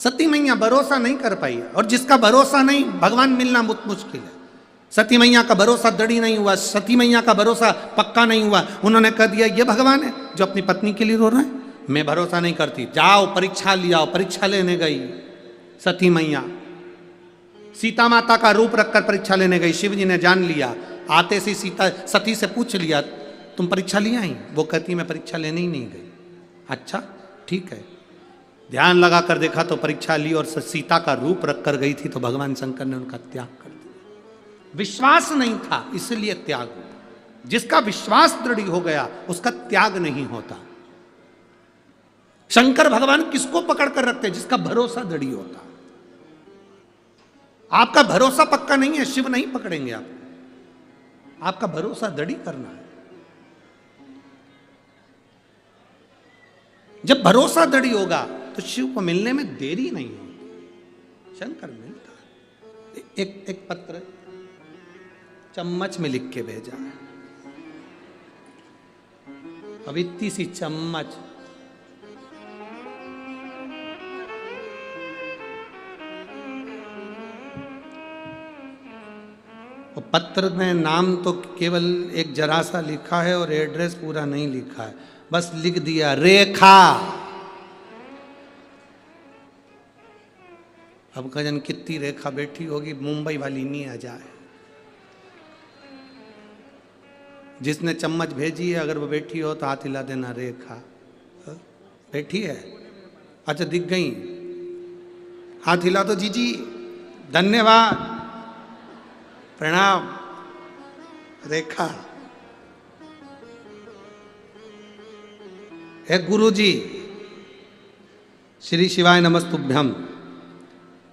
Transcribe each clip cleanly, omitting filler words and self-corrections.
सती मैया भरोसा नहीं कर पाई, और जिसका भरोसा नहीं, भगवान मिलना बहुत मुश्किल है। सती मैया का भरोसा दृढ़ नहीं हुआ, सती मैया का भरोसा पक्का नहीं हुआ। उन्होंने कह दिया ये भगवान है जो अपनी पत्नी के लिए रो रहा है, मैं भरोसा नहीं करती, जाओ परीक्षा लियाओ। परीक्षा लेने गई सती मैया, सीता माता का रूप रखकर परीक्षा लेने गई। शिव जी ने जान लिया, आते से सीता सती से पूछ लिया तुम परीक्षा लिए आई? वो कहती मैं परीक्षा लेने ही नहीं गई। अच्छा ठीक है, ध्यान लगा कर देखा तो परीक्षा ली और सीता का रूप रख कर गई थी, तो भगवान शंकर ने उनका त्याग कर दिया। विश्वास नहीं था इसलिए त्याग हुआ। जिसका विश्वास दृढ़ हो गया उसका त्याग नहीं होता। शंकर भगवान किसको पकड़ कर रखते? जिसका भरोसा दृढ़ होता। आपका भरोसा पक्का नहीं है, शिव नहीं पकड़ेंगे आपको। आपका भरोसा दृढ़ करना है। जब भरोसा दृढ़ होगा तो शिव को मिलने में देरी नहीं होती, शंकर मिलता है। एक पत्र चम्मच में लिख के भेजा है। अब इतनी सी चम्मच, और पत्र में नाम तो केवल एक जरा सा लिखा है और एड्रेस पूरा नहीं लिखा है, बस लिख दिया रेखा। अब कजन कितनी रेखा बैठी होगी, मुंबई वाली नहीं आ जाए। जिसने चम्मच भेजी है अगर वो बैठी हो तो हाथ हिला देना, रेखा बैठी है। अच्छा दिख गई, हाथ हिला दो। जीजी धन्यवाद, प्रणाम। रेखा है। गुरुजी श्री शिवाय नमस्तुभ्यम।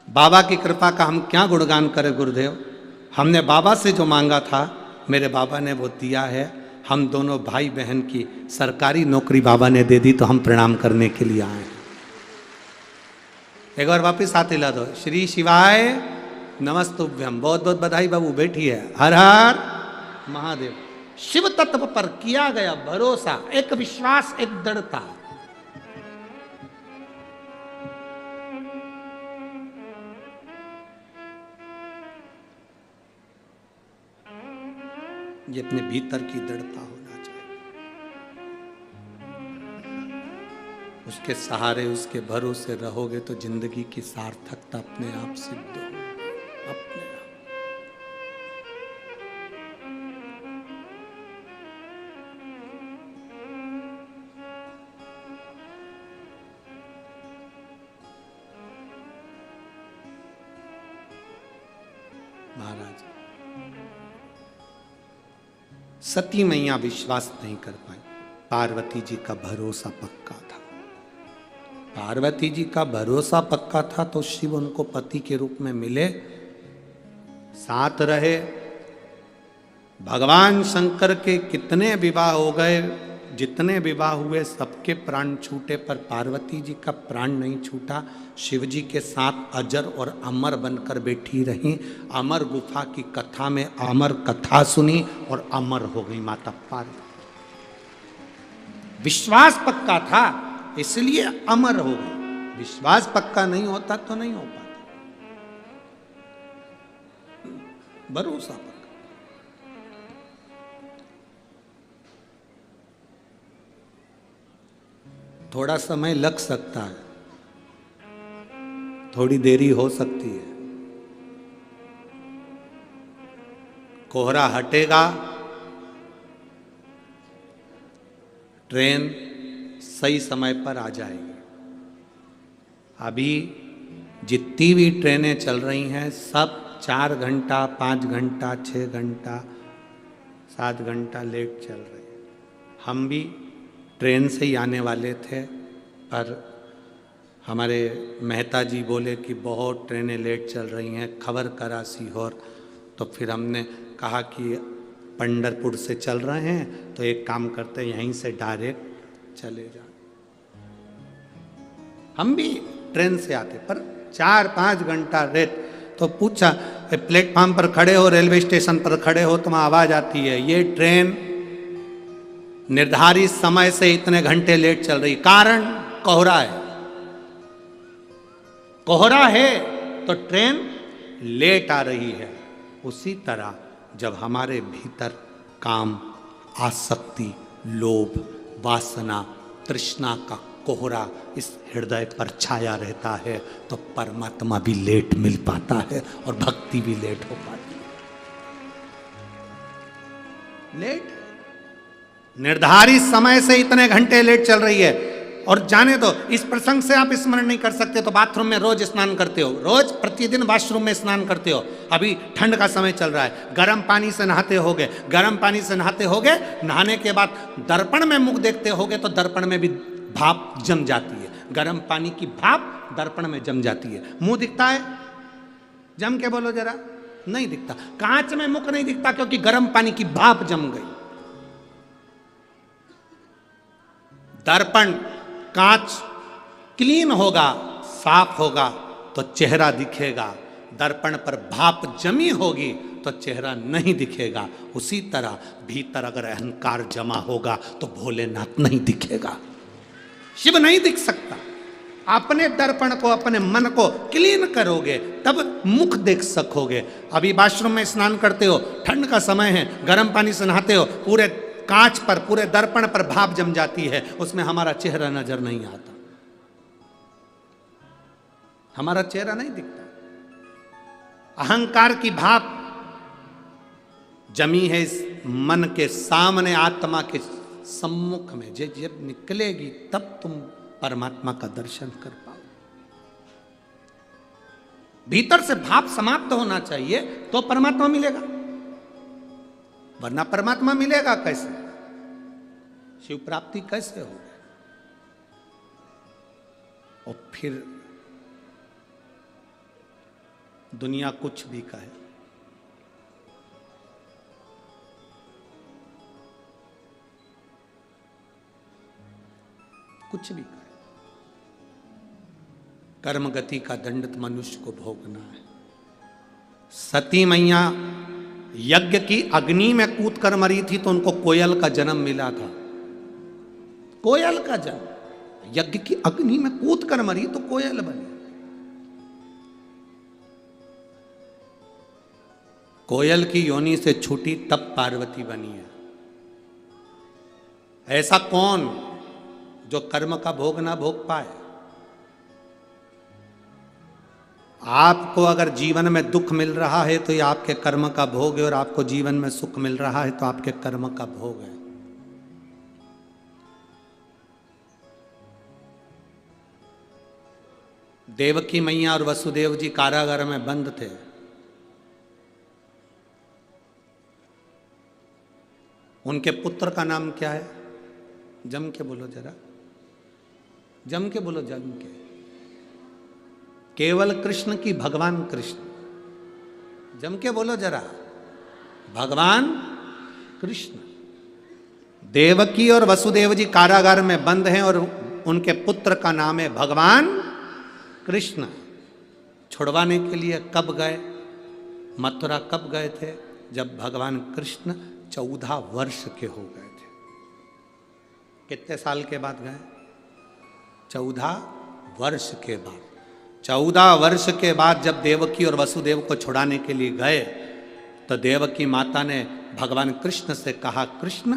बाबा की कृपा का हम क्या गुणगान करें गुरुदेव। हमने बाबा से जो मांगा था मेरे बाबा ने वो दिया है। हम दोनों भाई बहन की सरकारी नौकरी बाबा ने दे दी, तो हम प्रणाम करने के लिए आए। एक बार वापस हाथ हिला दो। श्री शिवाय नमस्तुभ्यम। बहुत बहुत बधाई बाबू, बैठी है। हर हर महादेव। शिव तत्व पर किया गया भरोसा, एक विश्वास, एक दृढ़ता। ये अपने भीतर की दृढ़ता होना चाहिए। उसके सहारे, उसके भरोसे रहोगे तो जिंदगी की सार्थकता अपने आप सिद्ध हो, अपने आप। महाराज सती मैया विश्वास नहीं कर पाई। पार्वती जी का भरोसा पक्का था। पार्वती जी का भरोसा पक्का था तो शिव उनको पति के रूप में मिले, साथ रहे। भगवान शंकर के कितने विवाह हो गए, जितने विवाह हुए सबके प्राण छूटे, पर पार्वती जी का प्राण नहीं छूटा। शिव जी के साथ अजर और अमर बनकर बैठी रहीं। अमर गुफा की कथा में अमर कथा सुनी और अमर हो गई माता पार्वती। विश्वास पक्का था इसलिए अमर हो गई। विश्वास पक्का नहीं होता तो नहीं हो पाता। भरोसा पक्का। थोड़ा समय लग सकता है, थोड़ी देरी हो सकती है। कोहरा हटेगा, ट्रेन सही समय पर आ जाएगी। अभी जितनी भी ट्रेनें चल रही हैं सब 4 घंटा, 5 घंटा, 6 घंटा, 7 घंटा लेट चल रही है। हम भी ट्रेन से ही आने वाले थे, पर हमारे मेहता जी बोले कि बहुत ट्रेनें लेट चल रही हैं, खबर करा सीहोर। तो फिर हमने कहा कि पंढरपुर से चल रहे हैं तो एक काम करते हैं यहीं से डायरेक्ट चले जाए। हम भी ट्रेन से आते, पर 4-5 घंटा लेट। तो पूछा प्लेटफार्म पर खड़े हो, रेलवे स्टेशन पर खड़े हो, तो वहाँ आवाज़ आती है ये ट्रेन निर्धारित समय से इतने घंटे लेट चल रही। कारण कोहरा है। कोहरा है तो ट्रेन लेट आ रही है। उसी तरह जब हमारे भीतर काम, आसक्ति, लोभ, वासना, तृष्णा का कोहरा इस हृदय पर छाया रहता है तो परमात्मा भी लेट मिल पाता है और भक्ति भी लेट हो पाती है। लेट, निर्धारित समय से इतने घंटे लेट चल रही है। और जाने दो, इस प्रसंग से आप स्मरण नहीं कर सकते तो बाथरूम में रोज स्नान करते हो, रोज प्रतिदिन वॉशरूम में स्नान करते हो। अभी ठंड का समय चल रहा है, गर्म पानी से नहाते होगे, गर्म पानी से नहाते होगे, नहाने के बाद दर्पण में मुख देखते होगे तो दर्पण में भी भाप जम जाती है। गर्म पानी की भाप दर्पण में जम जाती है। मुंह दिखता है? जम के बोलो जरा। नहीं दिखता। कांच में मुख नहीं दिखता क्योंकि गर्म पानी की भाप जम गई। दर्पण, कांच क्लीन होगा, साफ होगा तो चेहरा दिखेगा। दर्पण पर भाप जमी होगी तो चेहरा नहीं दिखेगा। उसी तरह भीतर अगर अहंकार जमा होगा तो भोलेनाथ नहीं दिखेगा, शिव नहीं दिख सकता। अपने दर्पण को, अपने मन को क्लीन करोगे तब मुख देख सकोगे। अभी वॉशरूम में स्नान करते हो, ठंड का समय है, गर्म पानी से नहाते हो, पूरे कांच पर, पूरे दर्पण पर भाप जम जाती है, उसमें हमारा चेहरा नजर नहीं आता, हमारा चेहरा नहीं दिखता। अहंकार की भाप जमी है इस मन के सामने, आत्मा के सम्मुख में। जब निकलेगी तब तुम परमात्मा का दर्शन कर पाओ। भीतर से भाप समाप्त होना चाहिए तो परमात्मा मिलेगा, वरना परमात्मा मिलेगा कैसे? शिव प्राप्ति कैसे होगी? और फिर दुनिया कुछ भी कहे, कुछ भी कहे, कर्म गति का दंड मनुष्य को भोगना है। सती मैया यज्ञ की अग्नि में कूद कर मरी थी तो उनको कोयल का जन्म मिला था। कोयल का जन्म, यज्ञ की अग्नि में कूद कर मरी तो कोयल बनी। कोयल की योनि से छूटी तब पार्वती बनी है। ऐसा कौन जो कर्म का भोग ना भोग पाए? आपको अगर जीवन में दुख मिल रहा है तो ये आपके कर्म का भोग है, और आपको जीवन में सुख मिल रहा है तो आपके कर्म का भोग है। देवकी मैया और वसुदेव जी कारागार में बंद थे। उनके पुत्र का नाम क्या है? जम के बोलो जरा, जम के बोलो, जम के। केवल कृष्ण की भगवान कृष्ण, जम के बोलो जरा, भगवान कृष्ण। देवकी और वसुदेव जी कारागार में बंद हैं और उनके पुत्र का नाम है भगवान कृष्ण। छुड़वाने के लिए कब गए? मथुरा कब गए थे? जब भगवान कृष्ण 14 वर्ष के हो गए थे। कितने साल के बाद गए? 14 वर्ष के बाद। 14 वर्ष के बाद जब देवकी और वसुदेव को छुड़ाने के लिए गए तो देवकी माता ने भगवान कृष्ण से कहा, कृष्ण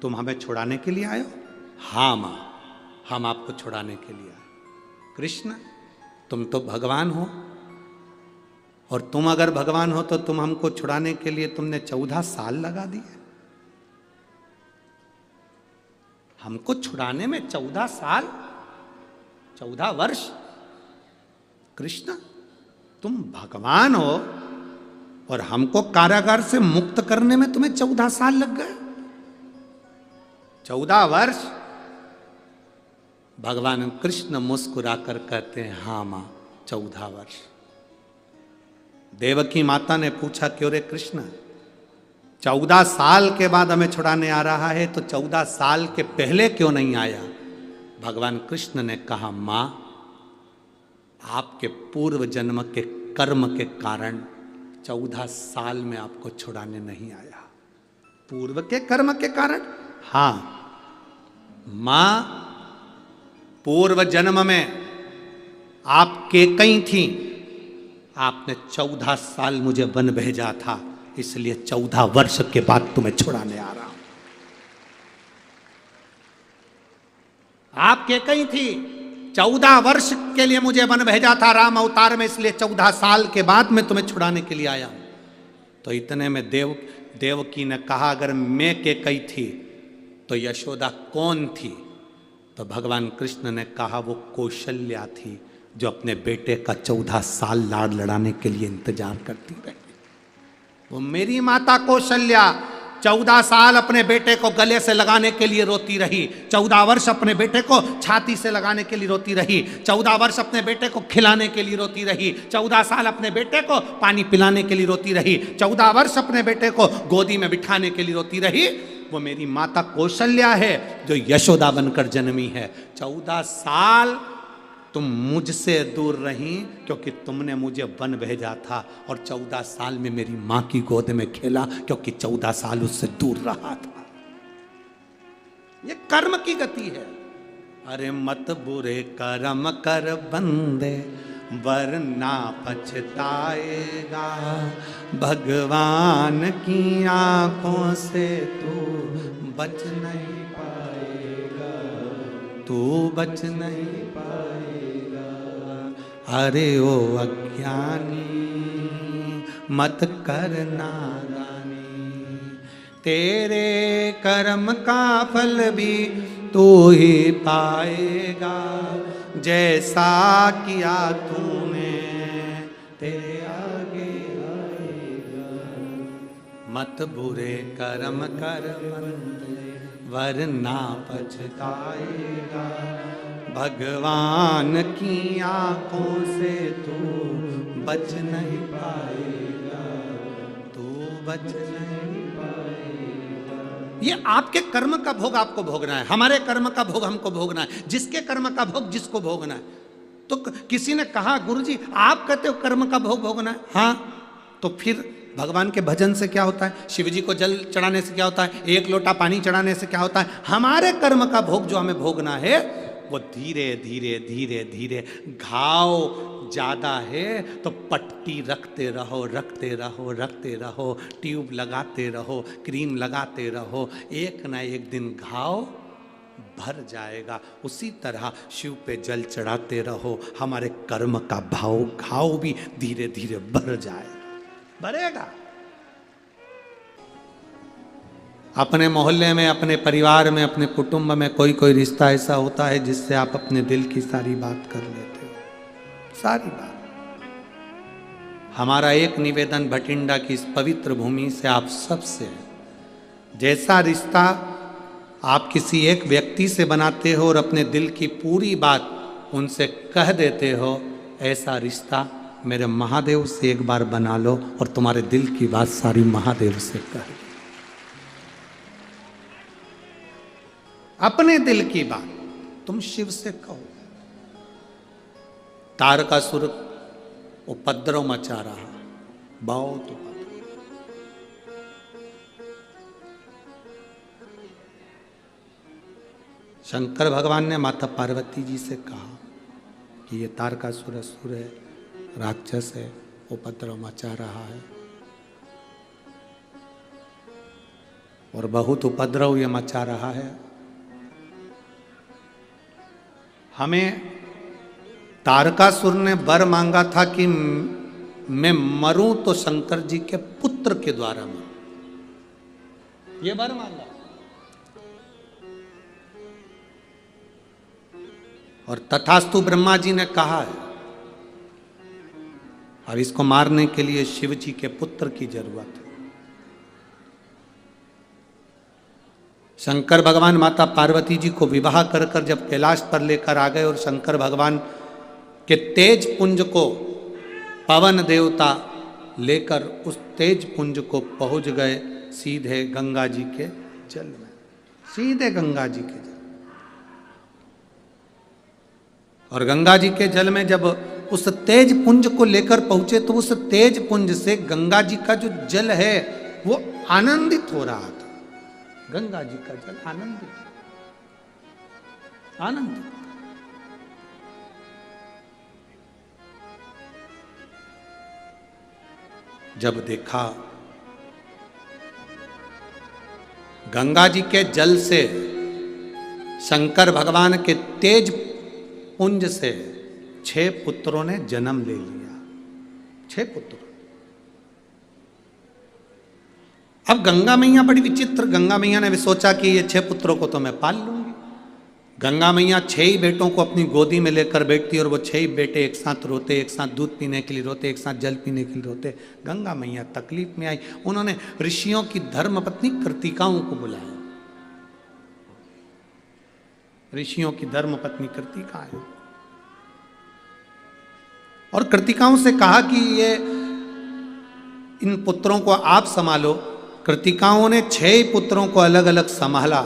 तुम हमें छुड़ाने के लिए आए हो? हाँ माँ, हम आपको छुड़ाने के लिए आए। कृष्ण तुम तो भगवान हो, और तुम अगर भगवान हो तो तुम हमको छुड़ाने के लिए तुमने 14 साल लगा दिए। हमको छुड़ाने में 14 साल, 14 वर्ष। कृष्ण तुम भगवान हो और हमको कारागार से मुक्त करने में तुम्हें 14 साल लग गए? 14 वर्ष। भगवान कृष्ण मुस्कुराकर कहते हैं, हाँ मां 14 वर्ष। देवकी माता ने पूछा, क्यों रे कृष्ण, 14 साल के बाद हमें छुड़ाने आ रहा है तो 14 साल के पहले क्यों नहीं आया? भगवान कृष्ण ने कहा, मां आपके पूर्व जन्म के कर्म के कारण 14 साल में आपको छुड़ाने नहीं आया। पूर्व के कर्म के कारण? हाँ मां, पूर्व जन्म में आप केकई थी, आपने 14 साल मुझे वन भेजा था, इसलिए 14 वर्ष के बाद तुम्हें छुड़ाने आ रहा हूं। आप केकई थी, 14 वर्ष के लिए मुझे वन भेजा था राम अवतार में, इसलिए 14 साल के बाद मैं तुम्हें छुड़ाने के लिए आया हूं। तो इतने में देवकी ने कहा, अगर मैं केकई थी तो यशोदा कौन थी? तो भगवान कृष्ण ने कहा, वो कौशल्या थी, जो अपने बेटे का 14 साल लाड़ लड़ाने के लिए इंतजार करती रही। वो मेरी माता कौशल्या 14 साल अपने बेटे को गले से लगाने के लिए रोती रही, 14 वर्ष अपने बेटे को छाती से लगाने के लिए रोती रही, 14 वर्ष अपने बेटे को खिलाने के लिए रोती रही, 14 साल अपने बेटे को पानी पिलाने के लिए रोती रही, 14 वर्ष अपने बेटे को गोदी में बिठाने के लिए रोती रही। वो मेरी माता कौशल्या है, जो यशोदा बनकर जन्मी है। 14 साल तुम मुझसे दूर रही, क्योंकि तुमने मुझे वन भेजा था, और 14 साल में मेरी मां की गोद में खेला, क्योंकि 14 साल उससे दूर रहा था। ये कर्म की गति है। अरे मत बुरे कर्म कर बंदे, वरना पछताएगा, भगवान की आंखों से तू बच नहीं पाएगा, तू बच नहीं पाएगा। अरे ओ अज्ञानी, मत कर नादानी, तेरे कर्म का फल भी तू ही पाएगा, जैसा किया तूने तेरे आगे आएगा। मत बुरे कर्म कर बंदे, वरना पछताएगा, भगवान की आंखों से तू बच नहीं पाएगा, तू बच नहीं पाएगा। ये आपके कर्म का भोग आपको भोगना है, हमारे कर्म का भोग हमको भोगना है, जिसके कर्म का भोग जिसको भोगना है। तो किसी ने कहा, गुरुजी आप कहते हो कर्म का भोग भोगना है, हाँ, तो फिर भगवान के भजन से क्या होता है? शिव जी को जल चढ़ाने से क्या होता है? एक लोटा पानी चढ़ाने से क्या होता है? हमारे कर्म का भोग जो हमें भोगना है, वो धीरे धीरे धीरे धीरे, घाव ज्यादा है तो पट्टी रखते रहो, रखते रहो, रखते रहो, ट्यूब लगाते रहो, क्रीम लगाते रहो, एक ना एक दिन घाव भर जाएगा। उसी तरह शिव पे जल चढ़ाते रहो, हमारे कर्म का घाव भी धीरे धीरे भर जाएगा, भरेगा। अपने मोहल्ले में, अपने परिवार में, अपने कुटुंब में कोई रिश्ता ऐसा होता है जिससे आप अपने दिल की सारी बात कर लेते हो, सारी बात। हमारा एक निवेदन भटिंडा की इस पवित्र भूमि से आप सबसे है, जैसा रिश्ता आप किसी एक व्यक्ति से बनाते हो और अपने दिल की पूरी बात उनसे कह देते हो, ऐसा रिश्ता मेरे महादेव से एक बार बना लो और तुम्हारे दिल की बात सारी महादेव से कह दो। अपने दिल की बात तुम शिव से कहो। तारकासुर उपद्रव मचा रहा, बहुत उपद्रव। शंकर भगवान ने माता पार्वती जी से कहा कि ये तारकासुर असुर है, राक्षस है, उपद्रव मचा रहा है, और बहुत उपद्रव ये मचा रहा है। हमें तारकासुर ने वर मांगा था कि मैं मरूं तो शंकर जी के पुत्र के द्वारा मरूं, ये वर मांगा। और तथास्तु ब्रह्मा जी ने कहा है, और इसको मारने के लिए शिव जी के पुत्र की जरूरत है। शंकर भगवान माता पार्वती जी को विवाह कर कर जब कैलाश पर लेकर आ गए और शंकर भगवान के तेज पुंज को पवन देवता लेकर उस तेज पुंज को पहुंच गए सीधे गंगा जी के जल में, सीधे गंगा जी के जल। और गंगा जी के जल में जब उस तेज पुंज को लेकर पहुंचे तो उस तेज पुंज से गंगा जी का जो जल है वो आनंदित हो रहा था। गंगा जी का जल आनंदित, आनंदित। जब देखा गंगा जी के जल से, शंकर भगवान के तेज पुंज से 6 पुत्रों ने जन्म ले लिया। 6 पुत्र। अब गंगा मैया बड़ी विचित्र, गंगा मैया ने भी सोचा कि ये 6 पुत्रों को तो मैं पाल लूंगी। गंगा मैया 6 ही बेटों को अपनी गोदी में लेकर बैठती और वो 6 ही बेटे एक साथ रोते, एक साथ दूध पीने के लिए रोते, एक साथ जल पीने के लिए रोते। गंगा मैया तकलीफ में आई। उन्होंने ऋषियों की धर्मपत्नी कृतिकाओं को बुलाया। ऋषियों की धर्मपत्नी कृतिका है और कृतिकाओं से कहा कि ये इन पुत्रों को आप संभालो। कृतिकाओं ने 6 पुत्रों को अलग अलग संभाला।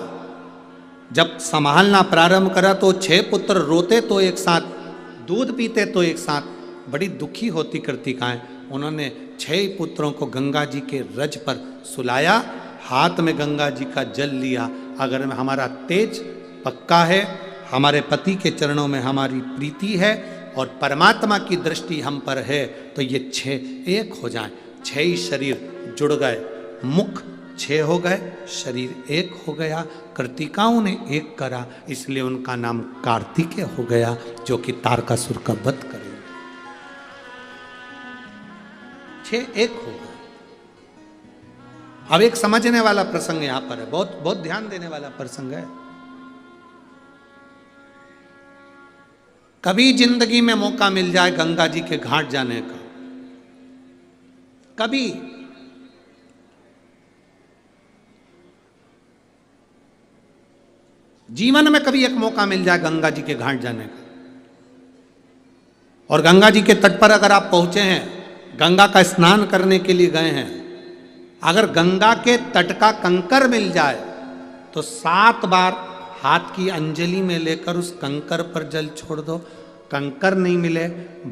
जब संभालना प्रारंभ करा तो 6 पुत्र रोते तो एक साथ, दूध पीते तो एक साथ, बड़ी दुखी होती कृतिकाएं। उन्होंने 6 पुत्रों को गंगा जी के रज पर सुलाया, हाथ में गंगा जी का जल लिया। अगर हमारा तेज पक्का है, हमारे पति के चरणों में हमारी प्रीति है और परमात्मा की दृष्टि हम पर है, तो ये 6 एक हो जाएं। 6 ही शरीर जुड़ गए, मुख 6 हो गए, शरीर एक हो गया। कृतिकाओं ने एक करा, इसलिए उनका नाम कार्तिकेय हो गया, जो कि तारकासुर का वध करे। 6 एक हो गए। अब एक समझने वाला प्रसंग यहां पर है, बहुत बहुत ध्यान देने वाला प्रसंग है। कभी जिंदगी में मौका मिल जाए गंगा जी के घाट जाने का, कभी जीवन में कभी एक मौका मिल जाए गंगा जी के घाट जाने का, और गंगा जी के तट पर अगर आप पहुंचे हैं, गंगा का स्नान करने के लिए गए हैं, अगर गंगा के तट का कंकर मिल जाए तो 7 बार हाथ की अंजलि में लेकर उस कंकर पर जल छोड़ दो। कंकर नहीं मिले,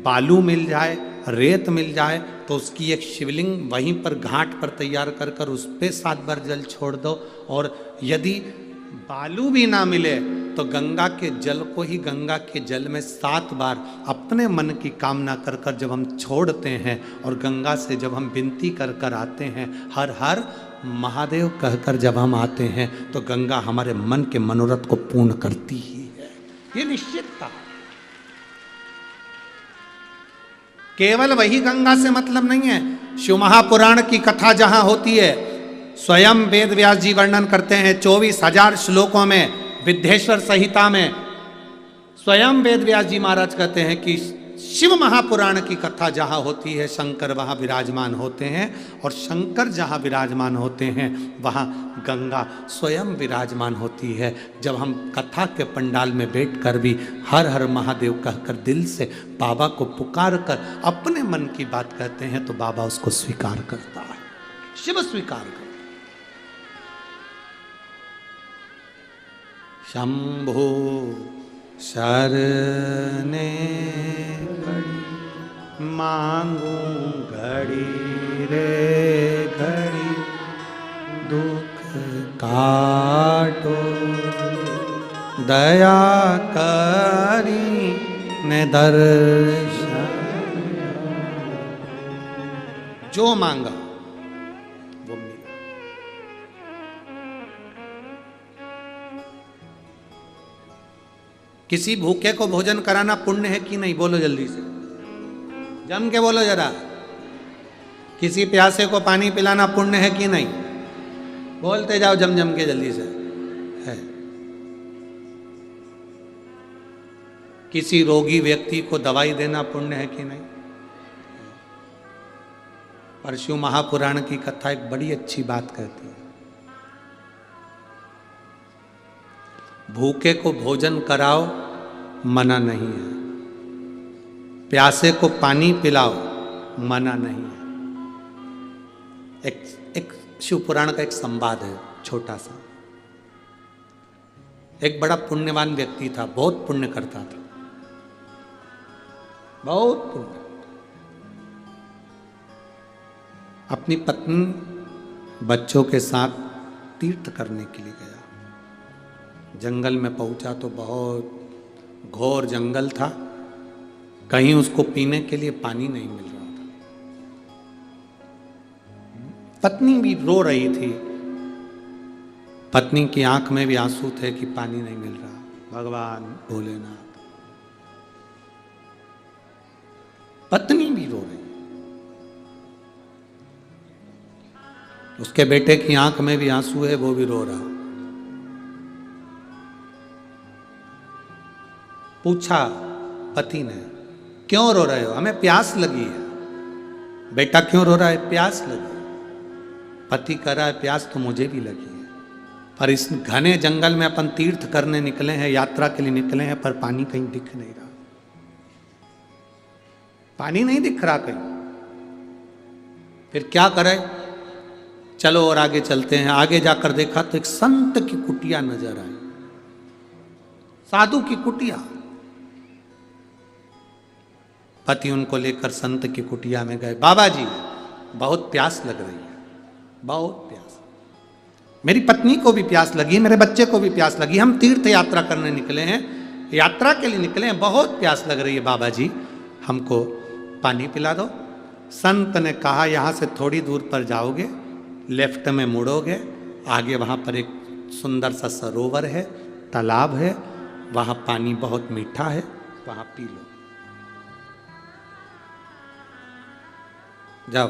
बालू मिल जाए, रेत मिल जाए, तो उसकी एक शिवलिंग वहीं पर घाट पर तैयार कर कर उस पर 7 बार जल छोड़ दो। और यदि बालू भी ना मिले तो गंगा के जल को ही गंगा के जल में 7 बार अपने मन की कामना कर कर जब हम छोड़ते हैं और गंगा से जब हम विनती कर कर आते हैं, हर हर महादेव कहकर जब हम आते हैं, तो गंगा हमारे मन के मनोरथ को पूर्ण करती ही है। ये निश्चित था। केवल वही गंगा से मतलब नहीं है। शिव महापुराण की कथा जहां होती है, स्वयं वेद व्यास जी वर्णन करते हैं 24,000 श्लोकों में। विद्येश्वर संहिता में स्वयं वेद व्यास जी महाराज कहते हैं कि शिव महापुराण की कथा जहाँ होती है, शंकर वहाँ विराजमान होते हैं, और शंकर जहाँ विराजमान होते हैं वहाँ गंगा स्वयं विराजमान होती है। जब हम कथा के पंडाल में बैठकर भी हर हर महादेव कहकर दिल से बाबा को पुकार कर अपने मन की बात कहते हैं, तो बाबा उसको स्वीकार करता है, शिव स्वीकार करता है। शंभो शरणे घड़ी मांगू घड़ी रे घड़ी, दुख काटो दया करी ने दर्शन। जो मांगा वो मिला। किसी भूखे को भोजन कराना पुण्य है कि नहीं? बोलो जल्दी से, जम के बोलो जरा। किसी प्यासे को पानी पिलाना पुण्य है कि नहीं? बोलते जाओ जम जम के जल्दी से। है। किसी रोगी व्यक्ति को दवाई देना पुण्य है कि नहीं? पर शिव महापुराण की कथा एक बड़ी अच्छी बात कहती है, भूखे को भोजन कराओ मना नहीं है, प्यासे को पानी पिलाओ मना नहीं है। एक शिव पुराण का एक संवाद है छोटा सा। एक बड़ा पुण्यवान व्यक्ति था, बहुत पुण्य करता था, बहुत पुण्य। अपनी पत्नी बच्चों के साथ तीर्थ करने के लिए गया। जंगल में पहुंचा तो बहुत घोर जंगल था, कहीं उसको पीने के लिए पानी नहीं मिल रहा था। पत्नी भी रो रही थी, पत्नी की आंख में भी आंसू थे कि पानी नहीं मिल रहा। भगवान भोलेनाथ, पत्नी भी रो रही, उसके बेटे की आंख में भी आंसू है, वो भी रो रहा। पूछा पति ने, क्यों रो रहे हो? हमें प्यास लगी है। बेटा क्यों रो रहा है? प्यास लगी। पति कह रहा है प्यास तो मुझे भी लगी है, पर इस घने जंगल में अपन तीर्थ करने निकले हैं, यात्रा के लिए निकले हैं, पर पानी कहीं दिख नहीं रहा, पानी नहीं दिख रहा कहीं। फिर क्या करें? चलो और आगे चलते हैं। आगे जाकर देखा तो एक संत की कुटिया नजर आई, साधु की कुटिया। पति उनको लेकर संत की कुटिया में गए। बाबा जी, बहुत प्यास लग रही है, बहुत प्यास, मेरी पत्नी को भी प्यास लगी, मेरे बच्चे को भी प्यास लगी, हम तीर्थ यात्रा करने निकले हैं, यात्रा के लिए निकले हैं, बहुत प्यास लग रही है, बाबा जी हमको पानी पिला दो। संत ने कहा, यहाँ से थोड़ी दूर पर जाओगे, लेफ्ट में मुड़ोगे, आगे वहाँ पर एक सुंदर सा सरोवर है, तालाब है, वहाँ पानी बहुत मीठा है, वहाँ पी लो, जाओ।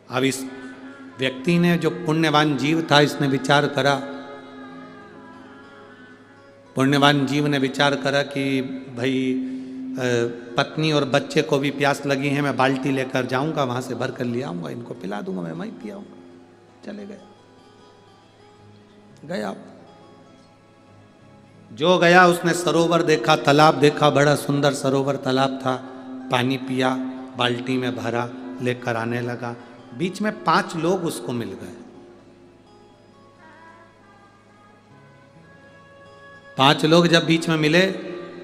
अब इस व्यक्ति ने, जो पुण्यवान जीव था, इसने विचार करा, पुण्यवान जीव ने विचार करा कि भाई पत्नी और बच्चे को भी प्यास लगी है, मैं बाल्टी लेकर जाऊंगा, वहां से भर कर ले आऊंगा, इनको पिला दूंगा, मैं वहीं पियाऊंगा। चले गए, गया, जो गया उसने सरोवर देखा, तालाब देखा, बड़ा सुंदर सरोवर तालाब था, पानी पिया, बाल्टी में भरा, लेकर आने लगा। बीच में 5 लोग उसको मिल गए। 5 लोग जब बीच में मिले,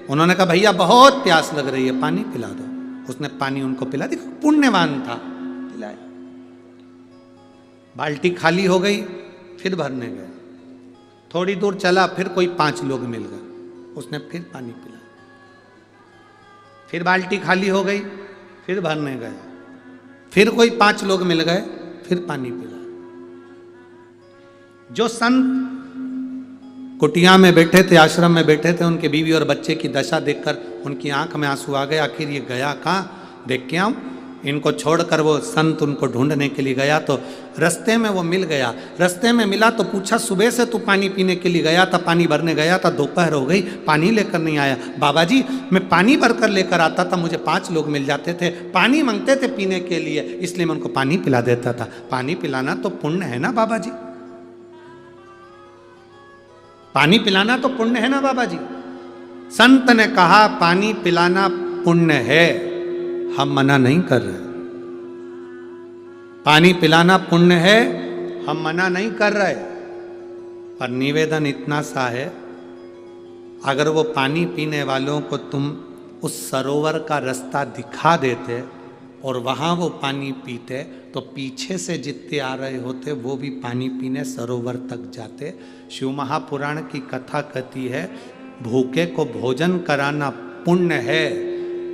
उन्होंने कहा भैया बहुत प्यास लग रही है, पानी पिला दो। उसने पानी उनको पिला दिया, पुण्यवान था, पिलाया। बाल्टी खाली हो गई, फिर भरने गए, थोड़ी दूर चला, फिर कोई 5 लोग मिल गए, उसने फिर पानी पिलाया। फिर बाल्टी खाली हो गई, फिर भरने गए, फिर कोई 5 लोग मिल गए, फिर पानी पिलाया। जो संत कुटिया में बैठे थे, आश्रम में बैठे थे, उनके बीवी और बच्चे की दशा देखकर उनकी आंख में आंसू आ गए। आखिर ये गया कहाँ, देख के आऊं। इनको छोड़कर वो संत उनको ढूंढने के लिए गया, तो रास्ते में वो मिल गया। रास्ते में मिला तो पूछा, सुबह से तू पानी पीने के लिए गया था, पानी भरने गया था, दोपहर हो गई, पानी लेकर नहीं आया। बाबा जी, मैं पानी भरकर लेकर आता था, मुझे 5 लोग मिल जाते थे, पानी मांगते थे पीने के लिए, इसलिए मैं उनको पानी पिला देता था। पानी पिलाना तो पुण्य है ना बाबा जी, पानी पिलाना तो पुण्य है ना बाबा जी। संत ने कहा पानी पिलाना पुण्य है, हम मना नहीं कर रहे, पानी पिलाना पुण्य है, हम मना नहीं कर रहे, पर निवेदन इतना सा है, अगर वो पानी पीने वालों को तुम उस सरोवर का रास्ता दिखा देते और वहाँ वो पानी पीते, तो पीछे से जितने आ रहे होते वो भी पानी पीने सरोवर तक जाते। शिव महापुराण की कथा कहती है, भूखे को भोजन कराना पुण्य है,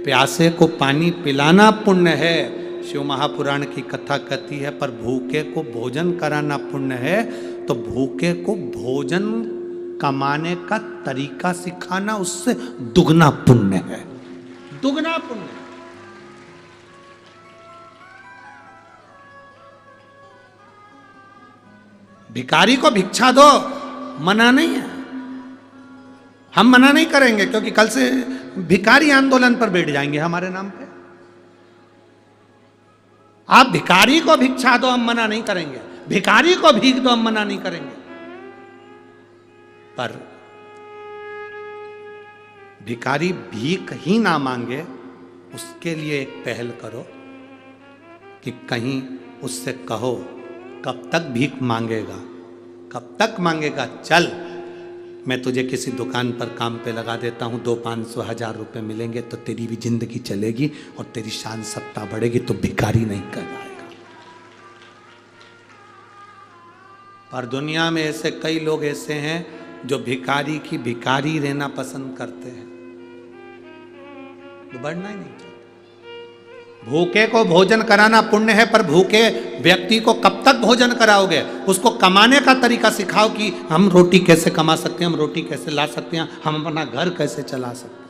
प्यासे को पानी पिलाना पुण्य है। शिव महापुराण की कथा कहती है, पर भूखे को भोजन कराना पुण्य है, तो भूखे को भोजन कमाने का तरीका सिखाना उससे दुगना पुण्य है, दुगना पुण्य। भिखारी को भिक्षा दो, मना नहीं है, हम मना नहीं करेंगे, क्योंकि कल से भिखारी आंदोलन पर बैठ जाएंगे हमारे नाम पे। आप भिखारी को भिक्षा दो, हम मना नहीं करेंगे, भिखारी को भीख दो, हम मना नहीं करेंगे, पर भिखारी भीख ही ना मांगे, उसके लिए एक पहल करो कि कहीं उससे कहो, कब तक भीख मांगेगा, कब तक मांगेगा, चल मैं तुझे किसी दुकान पर काम पे लगा देता हूँ, 200-500-1000 रुपये मिलेंगे तो तेरी भी जिंदगी चलेगी और तेरी शान सत्ता बढ़ेगी, तो भिखारी नहीं कहलाएगा। पर दुनिया में ऐसे कई लोग ऐसे हैं जो भिखारी की भिखारी रहना पसंद करते हैं, वो बढ़ना ही नहीं चाहते, भूखे को भोजन कराना पुण्य है, पर भूखे व्यक्ति को कब तक भोजन कराओगे? उसको कमाने का तरीका सिखाओ कि हम रोटी कैसे कमा सकते हैं, हम रोटी कैसे ला सकते हैं, हम अपना घर कैसे चला सकते हैं।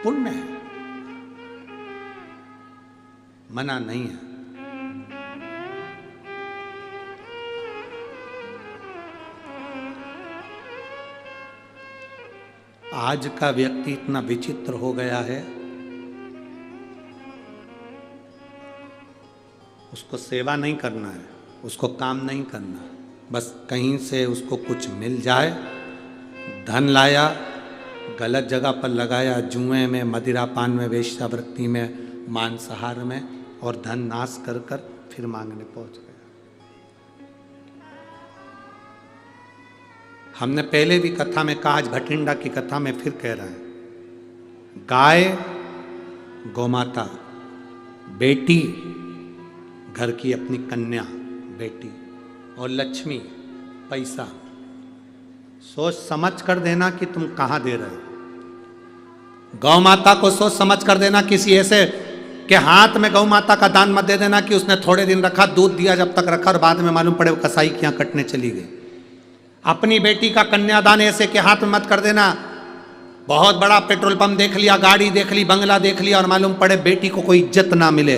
पुण्य है, मना नहीं है। आज का व्यक्ति इतना विचित्र हो गया है, उसको सेवा नहीं करना है, उसको काम नहीं करना, बस कहीं से उसको कुछ मिल जाए, धन लाया, गलत जगह पर लगाया, जुए में, मदिरा पान में, वेश्यावृत्ति में, मांसाहार में, और धन नाश कर कर फिर मांगने पहुंच गया। हमने पहले भी कथा में कहा, आज भटिंडा की कथा में फिर कह रहा है, गाय गौमाता, बेटी घर की अपनी कन्या बेटी, और लक्ष्मी पैसा। सोच समझ कर देना कि तुम कहां दे रहे हो। गौ माता को सोच समझ कर देना, किसी ऐसे के हाथ में गौ माता का दान मत दे देना कि उसने थोड़े दिन रखा, दूध दिया जब तक रखा, और बाद में मालूम पड़े वो कसाई के यहाँ कटने चली गई। अपनी बेटी का कन्यादान ऐसे के हाथ में मत कर देना। बहुत बड़ा पेट्रोल पंप देख लिया, गाड़ी देख ली, बंगला देख लिया, और मालूम पड़े बेटी को कोई इज्जत ना मिले,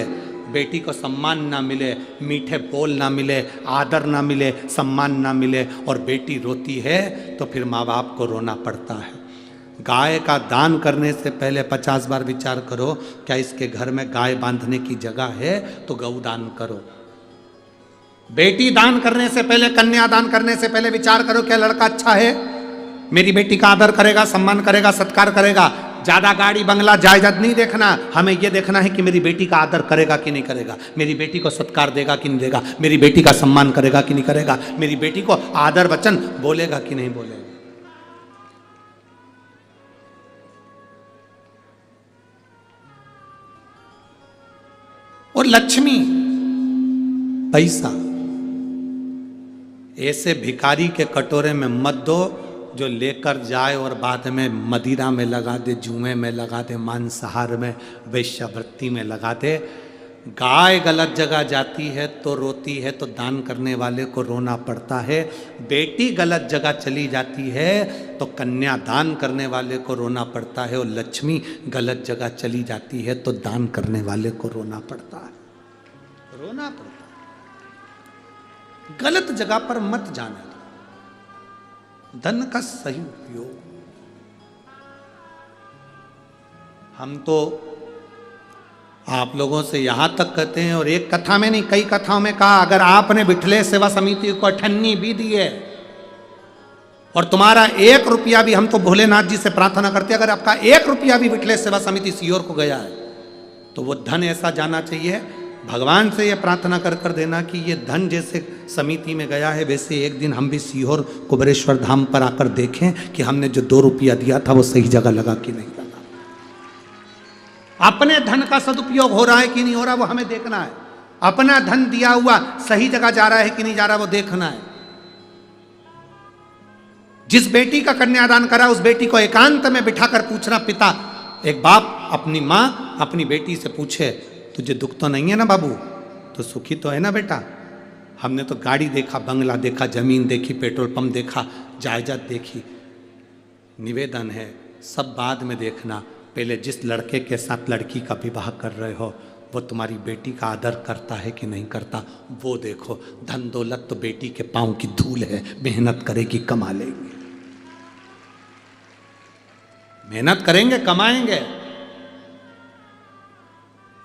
बेटी को सम्मान ना मिले, मीठे बोल ना मिले, आदर ना मिले, सम्मान ना मिले, और बेटी रोती है तो फिर माँ बाप को रोना पड़ता है। गाय का दान करने से पहले 50 बार विचार करो, क्या इसके घर में गाय बांधने की जगह है तो गौ दान करो। बेटी दान करने से पहले, कन्या दान करने से पहले विचार करो, क्या लड़का अच्छा है, मेरी बेटी का आदर करेगा, सम्मान करेगा, सत्कार करेगा। ज्यादा गाड़ी बंगला जायदाद नहीं देखना, हमें यह देखना है कि मेरी बेटी का आदर करेगा कि नहीं करेगा, मेरी बेटी को सत्कार देगा कि नहीं देगा, मेरी बेटी का सम्मान करेगा कि नहीं करेगा, मेरी बेटी को आदर वचन बोलेगा कि नहीं बोलेगा। और लक्ष्मी पैसा, ऐसे भिखारी के कटोरे में मत दो जो लेकर जाए और बाद में मदिरा में लगा दे, जुए में लगा दे, मांसाहार में, वेश्यावृत्ति में लगा दे। गाय गलत जगह जाती है तो रोती है, तो दान करने वाले को रोना पड़ता है। बेटी गलत जगह चली जाती है तो कन्या दान करने वाले को रोना पड़ता है, और लक्ष्मी गलत जगह चली जाती है तो दान करने वाले को रोना पड़ता है। रोना पड़ता है। गलत जगह पर मत जाने दो। धन का सही उपयोग। हम तो आप लोगों से यहां तक कहते हैं, और एक कथा में नहीं कई कथाओं में कहा, अगर आपने बिठले सेवा समिति को 98 भी दी है और तुम्हारा 1 रुपया भी, हम तो भोलेनाथ जी से प्रार्थना करते हैं, अगर आपका 1 रुपया भी बिठले सेवा समिति सीहोर को गया है तो वो धन ऐसा जाना चाहिए। भगवान से ये प्रार्थना कर कर देना कि ये धन जैसे समिति में गया है, वैसे एक दिन हम भी सीहोर कुबेरेश्वर धाम पर आकर देखें कि हमने जो 2 रुपया दिया था वो सही जगह लगा कि नहीं लगा। अपने धन का सदुपयोग हो रहा है कि नहीं हो रहा वो हमें देखना है। अपना धन दिया हुआ सही जगह जा रहा है कि नहीं जा रहा वो देखना है। जिस बेटी का कन्यादान करा उस बेटी को एकांत में बिठाकर पूछना, पिता, एक बाप अपनी मां अपनी बेटी से पूछे, तुझे दुख तो नहीं है ना बाबू, तो सुखी तो है ना बेटा। हमने तो गाड़ी देखा, बंगला देखा, जमीन देखी, पेट्रोल पंप देखा, जायदाद देखी। निवेदन है सब बाद में देखना, पहले जिस लड़के के साथ लड़की का विवाह कर रहे हो वो तुम्हारी बेटी का आदर करता है कि नहीं करता, वो देखो। धन दौलत तो बेटी के पांव की धूल है, मेहनत करेगी कमा लेगी। मेहनत करेंगे कमाएंगे।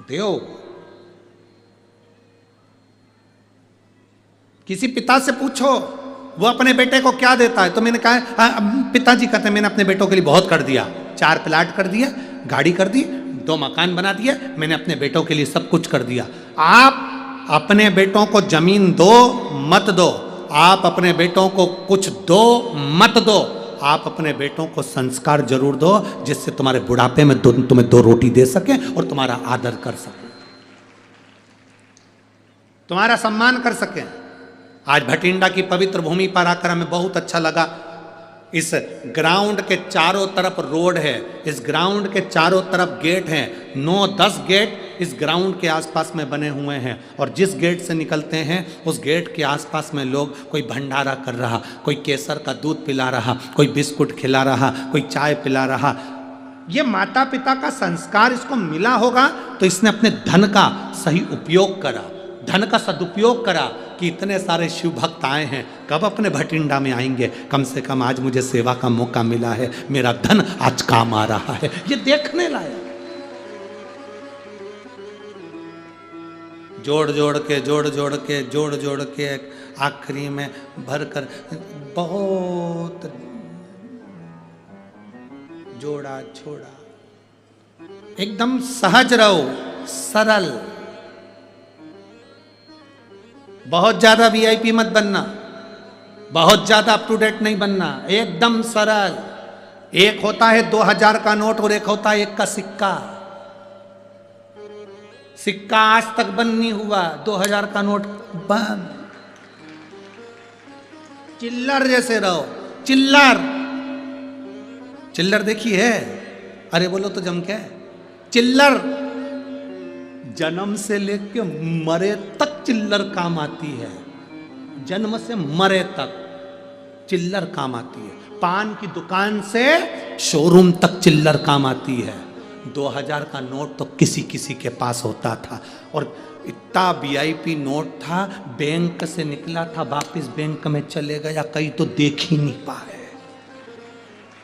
देव किसी पिता से पूछो वो अपने बेटे को क्या देता है, तो मैंने कहा पिताजी कहते हैं मैंने अपने बेटों के लिए बहुत कर दिया, 4 प्लाट कर दिया, गाड़ी कर दी, 2 मकान बना दिए, मैंने अपने बेटों के लिए सब कुछ कर दिया। आप अपने बेटों को जमीन दो मत दो, आप अपने बेटों को कुछ दो मत दो, आप अपने बेटों को संस्कार जरूर दो जिससे तुम्हारे बुढ़ापे में तुम्हें 2 रोटी दे सके और तुम्हारा आदर कर सके, तुम्हारा सम्मान कर सके। आज भटिंडा की पवित्र भूमि पर आकर हमें बहुत अच्छा लगा। इस ग्राउंड के चारों तरफ रोड है, इस ग्राउंड के चारों तरफ गेट हैं, 9-10 गेट इस ग्राउंड के आसपास में बने हुए हैं। और जिस गेट से निकलते हैं उस गेट के आसपास में लोग, कोई भंडारा कर रहा, कोई केसर का दूध पिला रहा, कोई बिस्कुट खिला रहा, कोई चाय पिला रहा। ये माता पिता का संस्कार इसको मिला होगा तो इसने अपने धन का सही उपयोग करा, धन का सदुपयोग करा कि इतने सारे शिव भक्त आए हैं, कब अपने भटिंडा में आएंगे, कम से कम आज मुझे सेवा का मौका मिला है, मेरा धन आज काम आ रहा है। ये देखने लायक। जोड़ जोड़ के आखिरी में भरकर बहुत जोड़ा छोड़ा। एकदम सहज रहो, सरल, बहुत ज्यादा वीआईपी मत बनना, बहुत ज्यादा अप टू डेट नहीं बनना, एकदम सरल। एक होता है 2000 का नोट और एक होता है 1 का सिक्का। सिक्का आज तक बंद नहीं हुआ, 2000 का नोट बंद। चिल्लर जैसे रहो, चिल्लर। चिल्लर देखी है? अरे बोलो तो जम क्या है? चिल्लर जन्म से लेके मरे तक चिल्लर काम आती है, जन्म से मरे तक चिल्लर काम आती है। पान की दुकान से शोरूम तक चिल्लर काम आती है। 2000 का नोट तो किसी किसी के पास होता था, और इतना वीआईपी नोट था, बैंक से निकला था वापिस बैंक में चले गया, कहीं तो देख ही नहीं पाए।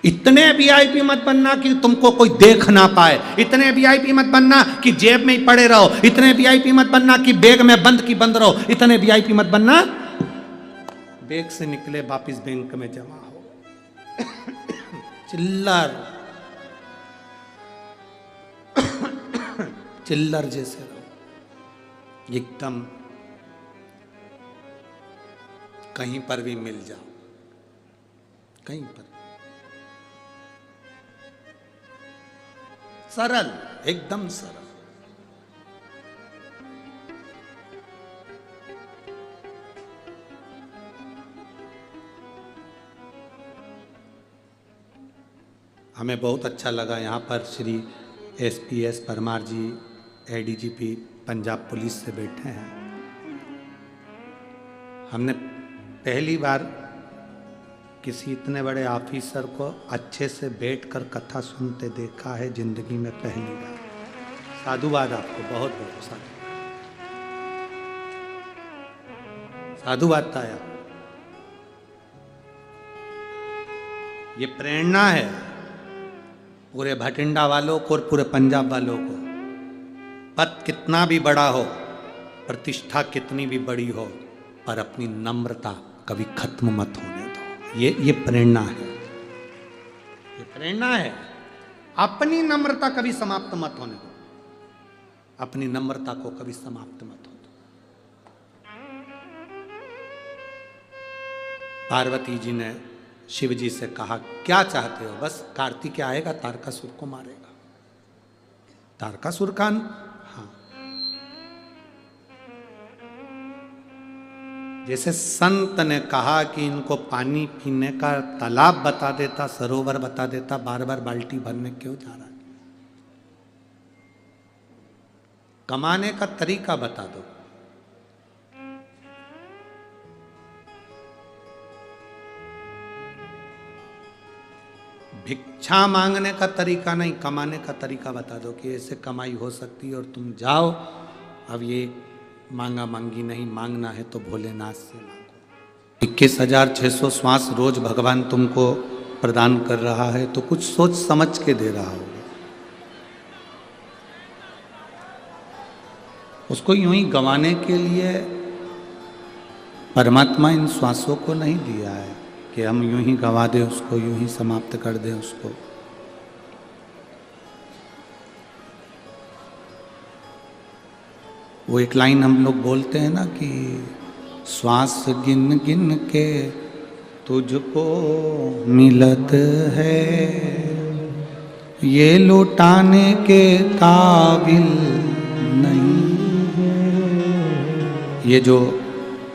इतने वीआईपी मत बनना कि तुमको कोई देख ना पाए, इतने वीआईपी मत बनना कि जेब में ही पड़े रहो, इतने वीआईपी मत बनना कि बैग में बंद की बंद रहो, इतने वीआईपी मत बनना बैग से निकले वापिस बैंक में जमा हो। चिल्लर चिल्लर जैसे रहो, एकदम कहीं पर भी मिल जाओ, कहीं पर सरल, एकदम सरल। हमें बहुत अच्छा लगा यहाँ पर श्री एसपीएस परमार जी एडीजीपी पंजाब पुलिस से बैठे हैं। हमने पहली बार किसी इतने बड़े ऑफिसर को अच्छे से बैठकर कथा सुनते देखा है, जिंदगी में पहली बार। साधुवाद आपको, बहुत बहुत साधुवाद ताया। ये प्रेरणा है पूरे भटिंडा वालों को और पूरे पंजाब वालों को। पद कितना भी बड़ा हो, प्रतिष्ठा कितनी भी बड़ी हो, पर अपनी नम्रता कभी खत्म मत होने दो। ये प्रेरणा है, ये प्रेरणा है। अपनी नम्रता कभी समाप्त मत होने दो, अपनी नम्रता को कभी समाप्त मत हो दो। पार्वती जी ने शिव जी से कहा, क्या चाहते हो? बस कार्तिक आएगा, तारकासुर को मारेगा। तारकासुर का, हाँ, जैसे संत ने कहा कि इनको पानी पीने का तालाब बता देता, सरोवर बता देता, बार बार बाल्टी भरने क्यों जा रहा है? कमाने का तरीका बता दो। भिक्षा मांगने का तरीका नहीं, कमाने का तरीका बता दो कि ऐसे कमाई हो सकती है और तुम जाओ। अब ये मांगा मांगी नहीं, मांगना है तो भोलेनाथ से मांगो। 21,600 श्वास रोज भगवान तुमको प्रदान कर रहा है तो कुछ सोच समझ के दे रहा होगा। उसको यूं ही गंवाने के लिए परमात्मा इन श्वासों को नहीं दिया है कि हम यूं ही गंवा दें उसको, यूं ही समाप्त कर दें उसको। वो एक लाइन हम लोग बोलते हैं ना कि श्वास गिन गिन के तुझको मिलत है, ये लौटाने के काबिल नहीं। ये जो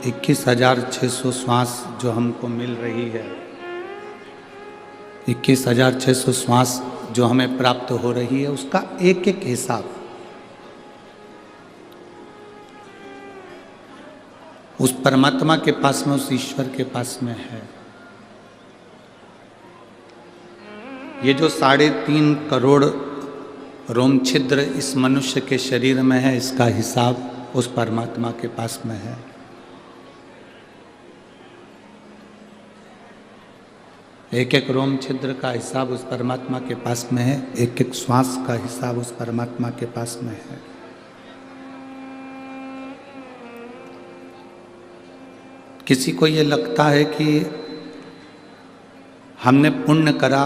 21,600 श्वास जो हमको मिल रही है, 21,600 श्वास जो हमें प्राप्त हो रही है, उसका एक एक हिसाब उस परमात्मा के पास में, उस ईश्वर के पास में है। ये जो 3.5 करोड़ रोम छिद्र इस मनुष्य के शरीर में है, इसका हिसाब उस परमात्मा के पास में है। एक एक रोम छिद्र का हिसाब उस परमात्मा के पास में है, एक एक श्वास का हिसाब उस परमात्मा के पास में है। किसी को ये लगता है कि हमने पुण्य करा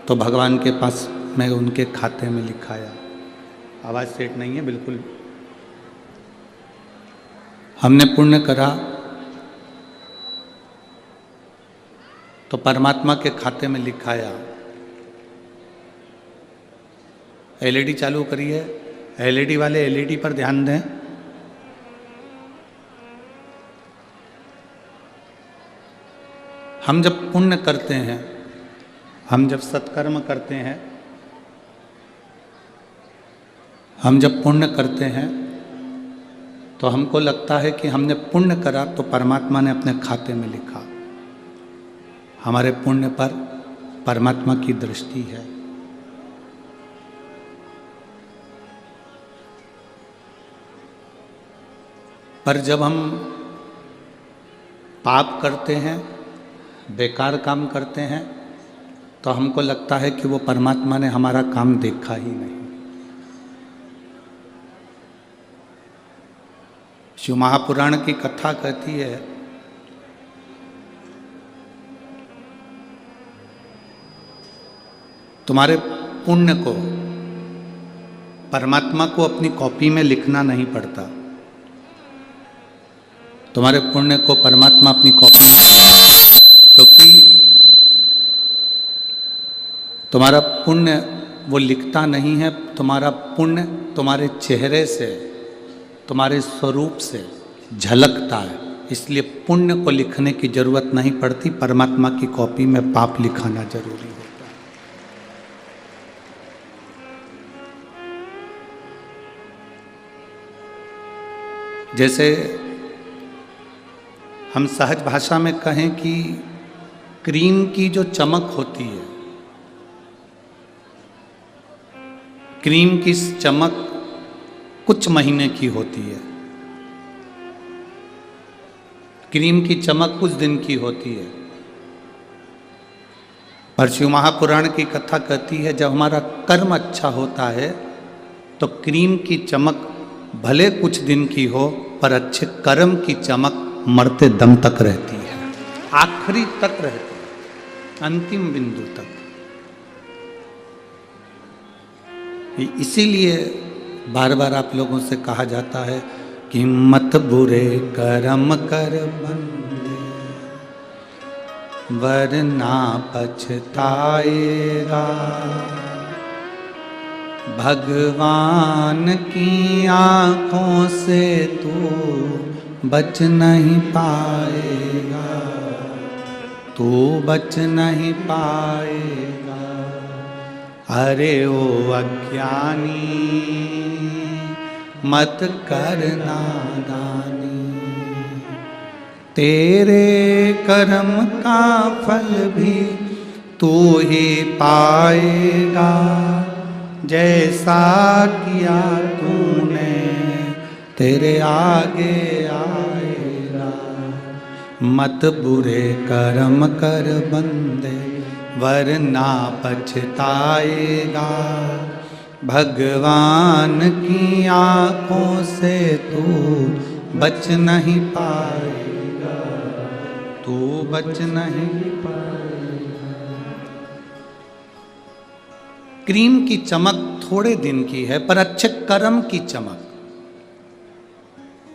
तो भगवान के पास में उनके खाते में लिखाया। आवाज़ सेट नहीं है बिल्कुल। हमने पुण्य करा तो परमात्मा के खाते में लिखाया। एलईडी चालू करिए, एलईडी वाले एलईडी पर ध्यान दें। हम जब पुण्य करते हैं, हम जब सत्कर्म करते हैं, हम जब पुण्य करते हैं तो हमको लगता है कि हमने पुण्य करा तो परमात्मा ने अपने खाते में लिखा। हमारे पुण्य पर परमात्मा की दृष्टि है। पर जब हम पाप करते हैं, बेकार काम करते हैं, तो हमको लगता है कि वो परमात्मा ने हमारा काम देखा ही नहीं। शिव महापुराण की कथा कहती है, तुम्हारे पुण्य को परमात्मा को अपनी कॉपी में लिखना नहीं पड़ता। तुम्हारे पुण्य को परमात्मा अपनी कॉपी में, क्योंकि तुम्हारा पुण्य वो लिखता नहीं है। तुम्हारा पुण्य तुम्हारे चेहरे से, तुम्हारे स्वरूप से झलकता है, इसलिए पुण्य को लिखने की जरूरत नहीं पड़ती। परमात्मा की कॉपी में पाप लिखाना जरूरी होता है। जैसे हम सहज भाषा में कहें कि क्रीम की जो चमक होती है, क्रीम की चमक कुछ महीने की होती है, क्रीम की चमक कुछ दिन की होती है। पर शिव महापुराण की कथा कहती है, जब हमारा कर्म अच्छा होता है तो क्रीम की चमक भले कुछ दिन की हो, पर अच्छे कर्म की चमक मरते दम तक रहती है, आखिरी तक रहती है, अंतिम बिंदु तक। इसीलिए बार बार आप लोगों से कहा जाता है कि मत बुरे कर्म कर बंदे, वरना पछताएगा। भगवान की आँखों से तू बच नहीं पाएगा, तू बच नहीं पाएगा। अरे ओ अज्ञानी, मत कर नादानी, तेरे कर्म का फल भी तू ही पाएगा। जैसा किया तूने तेरे आगे आएगा। मत बुरे कर्म कर बंदे, वरना पछताएगा। भगवान की आँखों से तू बच नहीं पाएगा, तू बच नहीं पाएगा। क्रीम की चमक थोड़े दिन की है, पर अच्छे कर्म की चमक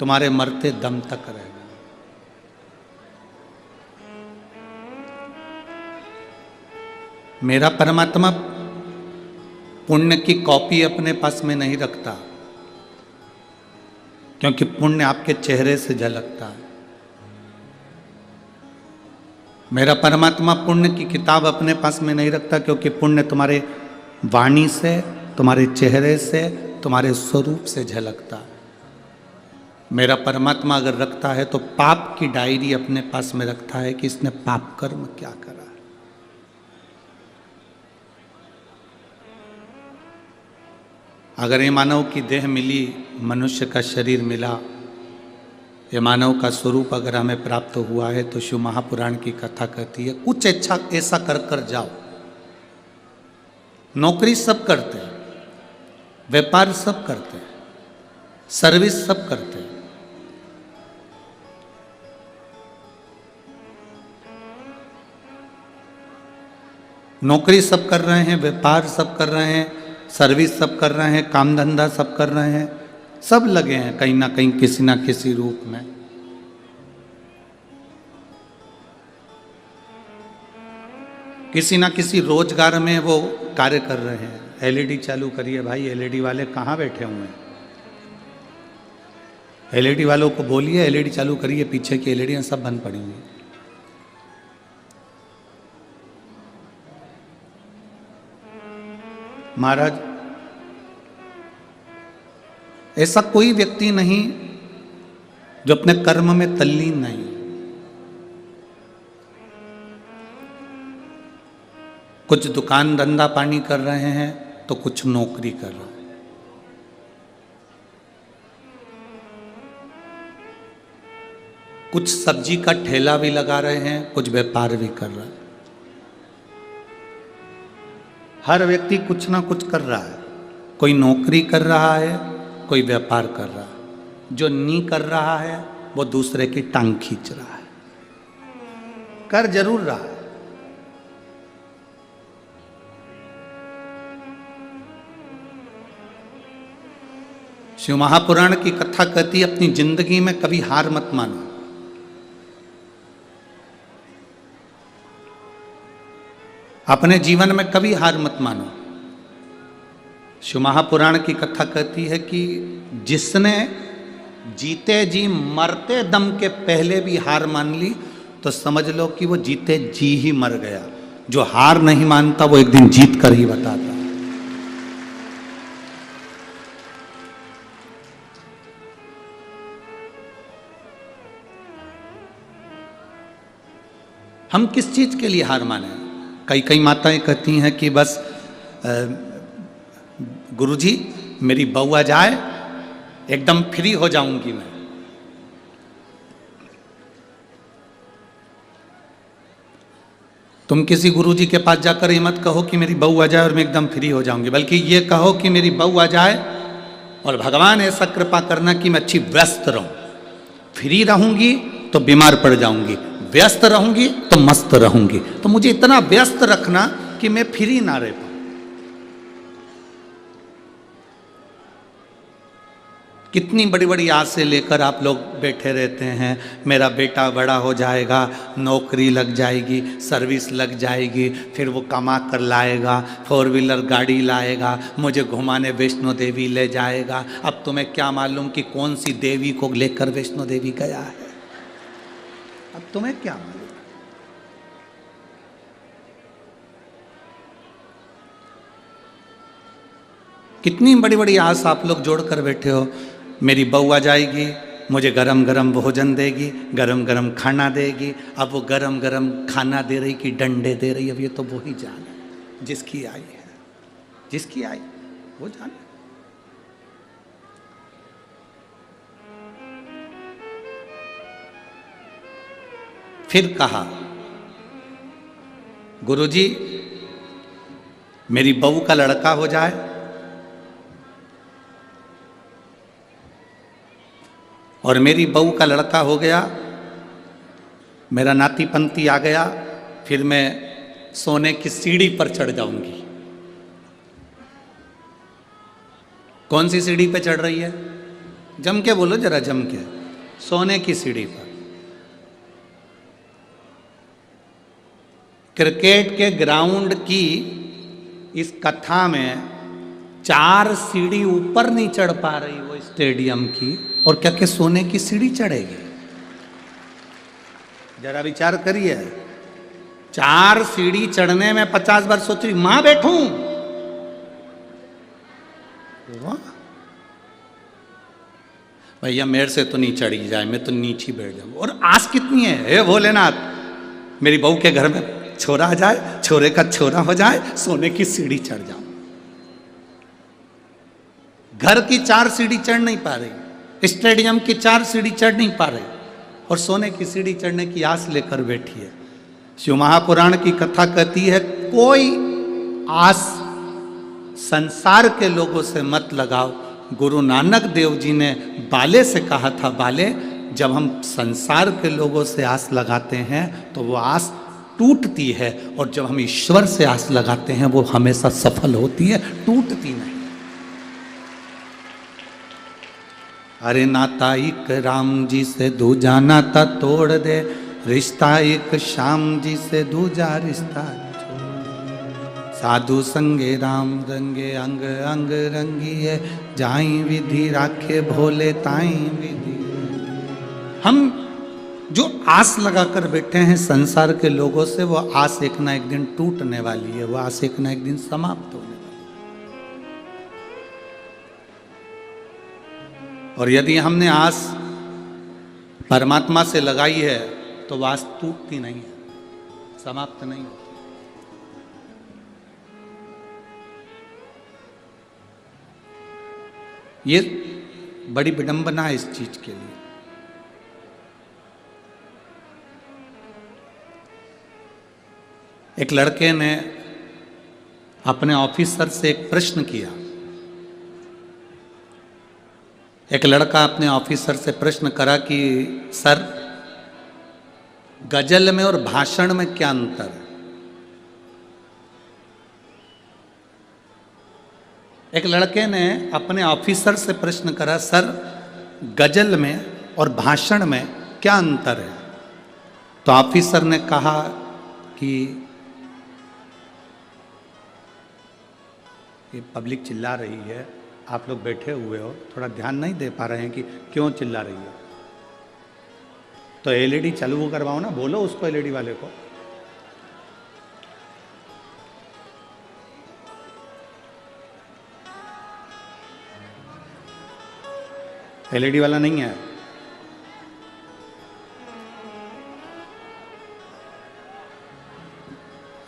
तुम्हारे मरते दम तक रहेगा। मेरा परमात्मा पुण्य की कॉपी अपने पास में नहीं रखता, क्योंकि पुण्य आपके चेहरे से झलकता है। मेरा परमात्मा पुण्य की किताब अपने पास में नहीं रखता, क्योंकि पुण्य तुम्हारे वाणी से, तुम्हारे चेहरे से, तुम्हारे स्वरूप से झलकता है। मेरा परमात्मा अगर रखता है तो पाप की डायरी अपने पास में रखता है कि इसने पाप कर्म क्या करा। अगर ये मानव की देह मिली, मनुष्य का शरीर मिला, ये मानव का स्वरूप अगर हमें प्राप्त हुआ है, तो शिव महापुराण की कथा कहती है कुछ अच्छा ऐसा कर कर जाओ। नौकरी सब करते हैं, व्यापार सब करते हैं, सर्विस सब करते हैं, नौकरी सब कर रहे हैं, व्यापार सब कर रहे हैं, सर्विस सब कर रहे हैं, काम धंधा सब कर रहे हैं, सब लगे हैं कहीं ना कहीं किसी ना किसी रूप में। किसी ना किसी रोजगार में वो कार्य कर रहे हैं। एलईडी चालू करिए भाई, एलईडी वाले कहाँ बैठे हुए हैं? एलईडी वालों को बोलिए एलईडी चालू करिए, पीछे की एलईडियाँ सब बंद पड़ी हुई। महाराज, ऐसा कोई व्यक्ति नहीं जो अपने कर्म में तल्लीन नहीं। कुछ दुकान धंधा पानी कर रहे हैं तो कुछ नौकरी कर रहे हैं। कुछ सब्जी का ठेला भी लगा रहे हैं, कुछ व्यापार भी कर रहे हैं। हर व्यक्ति कुछ ना कुछ कर रहा है। कोई नौकरी कर रहा है, कोई व्यापार कर रहा है। जो नहीं कर रहा है वो दूसरे की टांग खींच रहा है। कर जरूर रहा है। शिव महापुराण की कथा कहती है अपनी जिंदगी में कभी हार मत मानो। अपने जीवन में कभी हार मत मानो। शिव महापुराण की कथा कहती है कि जिसने जीते जी मरते दम के पहले भी हार मान ली तो समझ लो कि वो जीते जी ही मर गया। जो हार नहीं मानता वो एक दिन जीत कर ही बताता। हम किस चीज के लिए हार माने? कई माताएं कहती हैं कि बस गुरुजी मेरी बहू आ जाए एकदम फ्री हो जाऊंगी मैं। तुम किसी गुरुजी के पास जाकर ये मत कहो कि मेरी बहू आ जाए और मैं एकदम फ्री हो जाऊंगी, बल्कि ये कहो कि मेरी बहू आ जाए और भगवान ऐसा कृपा करना कि मैं अच्छी व्यस्त रहूं। फ्री रहूंगी तो बीमार पड़ जाऊंगी, व्यस्त रहूंगी तो मस्त रहूंगी। तो मुझे इतना व्यस्त रखना कि मैं फ्री ना रह पाऊं। कितनी बड़ी बड़ी आसें लेकर आप लोग बैठे रहते हैं। मेरा बेटा बड़ा हो जाएगा, नौकरी लग जाएगी, सर्विस लग जाएगी, फिर वो कमा कर लाएगा, 4 व्हीलर गाड़ी लाएगा, मुझे घुमाने वैष्णो देवी ले जाएगा। अब तुम्हें क्या मालूम कि कौन सी देवी को लेकर वैष्णो देवी गया है? अब तुम्हें क्या मालूम? कितनी बड़ी बड़ी आस आप लोग जोड़कर बैठे हो। मेरी बहू आ जाएगी, मुझे गरम गरम भोजन देगी, गरम गरम खाना देगी। अब वो गरम गरम खाना दे रही कि डंडे दे रही, अब ये तो वो ही जाने जिसकी आई है। जिसकी आई वो जाने। फिर कहा, गुरुजी मेरी बहू का लड़का हो जाए और मेरी बहू का लड़का हो गया, मेरा नाती पंती आ गया, फिर मैं सोने की सीढ़ी पर चढ़ जाऊंगी। कौन सी सीढ़ी पे चढ़ रही है? जम के बोलो जरा, जम के। सोने की सीढ़ी पर। क्रिकेट के ग्राउंड की इस कथा में 4 सीढ़ी ऊपर नहीं चढ़ पा रही वो स्टेडियम की, और क्या के सोने की सीढ़ी चढ़ेगी? जरा विचार करिए। 4 सीढ़ी चढ़ने में 50 बार सोच रही मां बैठूं। भैया मेरे से तो नहीं चढ़ी जाए, मैं तो नीचे ही बैठ जाऊं। और आस कितनी है, हे भोलेनाथ, मेरी बहू के घर में छोरा आ जाए, छोरे का छोरा हो जाए, सोने की सीढ़ी चढ़ जाऊं। घर की 4 सीढ़ी चढ़ नहीं पा रही, स्टेडियम की 4 सीढ़ी चढ़ नहीं पा रही, और सोने की सीढ़ी चढ़ने की आस लेकर बैठी है। शिव महापुराण की कथा कहती है, कोई आस संसार के लोगों से मत लगाओ। गुरु नानक देव जी ने बाले से कहा था, बाले, जब हम संसार के लोगों से आस लगाते हैं तो वो आस टूटती है, और जब हम ईश्वर से आस लगाते हैं वो हमेशा सफल होती है, टूटती नहीं। अरे नाता एक राम जी से दूजा नाता तोड़ दे, रिश्ता एक श्याम जी से दूजा रिश्ता छोड़। साधु संगे राम रंगे, अंग अंग रंगिए, जाई विधि राखे भोले ताई विधि। हम जो आस लगाकर बैठे हैं संसार के लोगों से, वो आस एक ना एक दिन टूटने वाली है, वो आस एक ना एक दिन समाप्त होने वाली है। और यदि हमने आस परमात्मा से लगाई है तो वो आस टूटती नहीं है, समाप्त नहीं होती। ये बड़ी विडंबना है इस चीज के लिए। एक लड़के ने अपने ऑफिसर से एक प्रश्न किया। एक लड़का अपने ऑफिसर से प्रश्न करा कि सर, गजल में और भाषण में क्या अंतर है? एक लड़के ने अपने ऑफिसर से प्रश्न करा, सर, गजल में और भाषण में क्या अंतर है? तो ऑफिसर ने कहा कि ये पब्लिक चिल्ला रही है, आप लोग बैठे हुए हो, थोड़ा ध्यान नहीं दे पा रहे हैं कि क्यों चिल्ला रही है। तो एलईडी चालू करवाओ ना, बोलो उसको, एलईडी वाले को। एलईडी वाला नहीं है।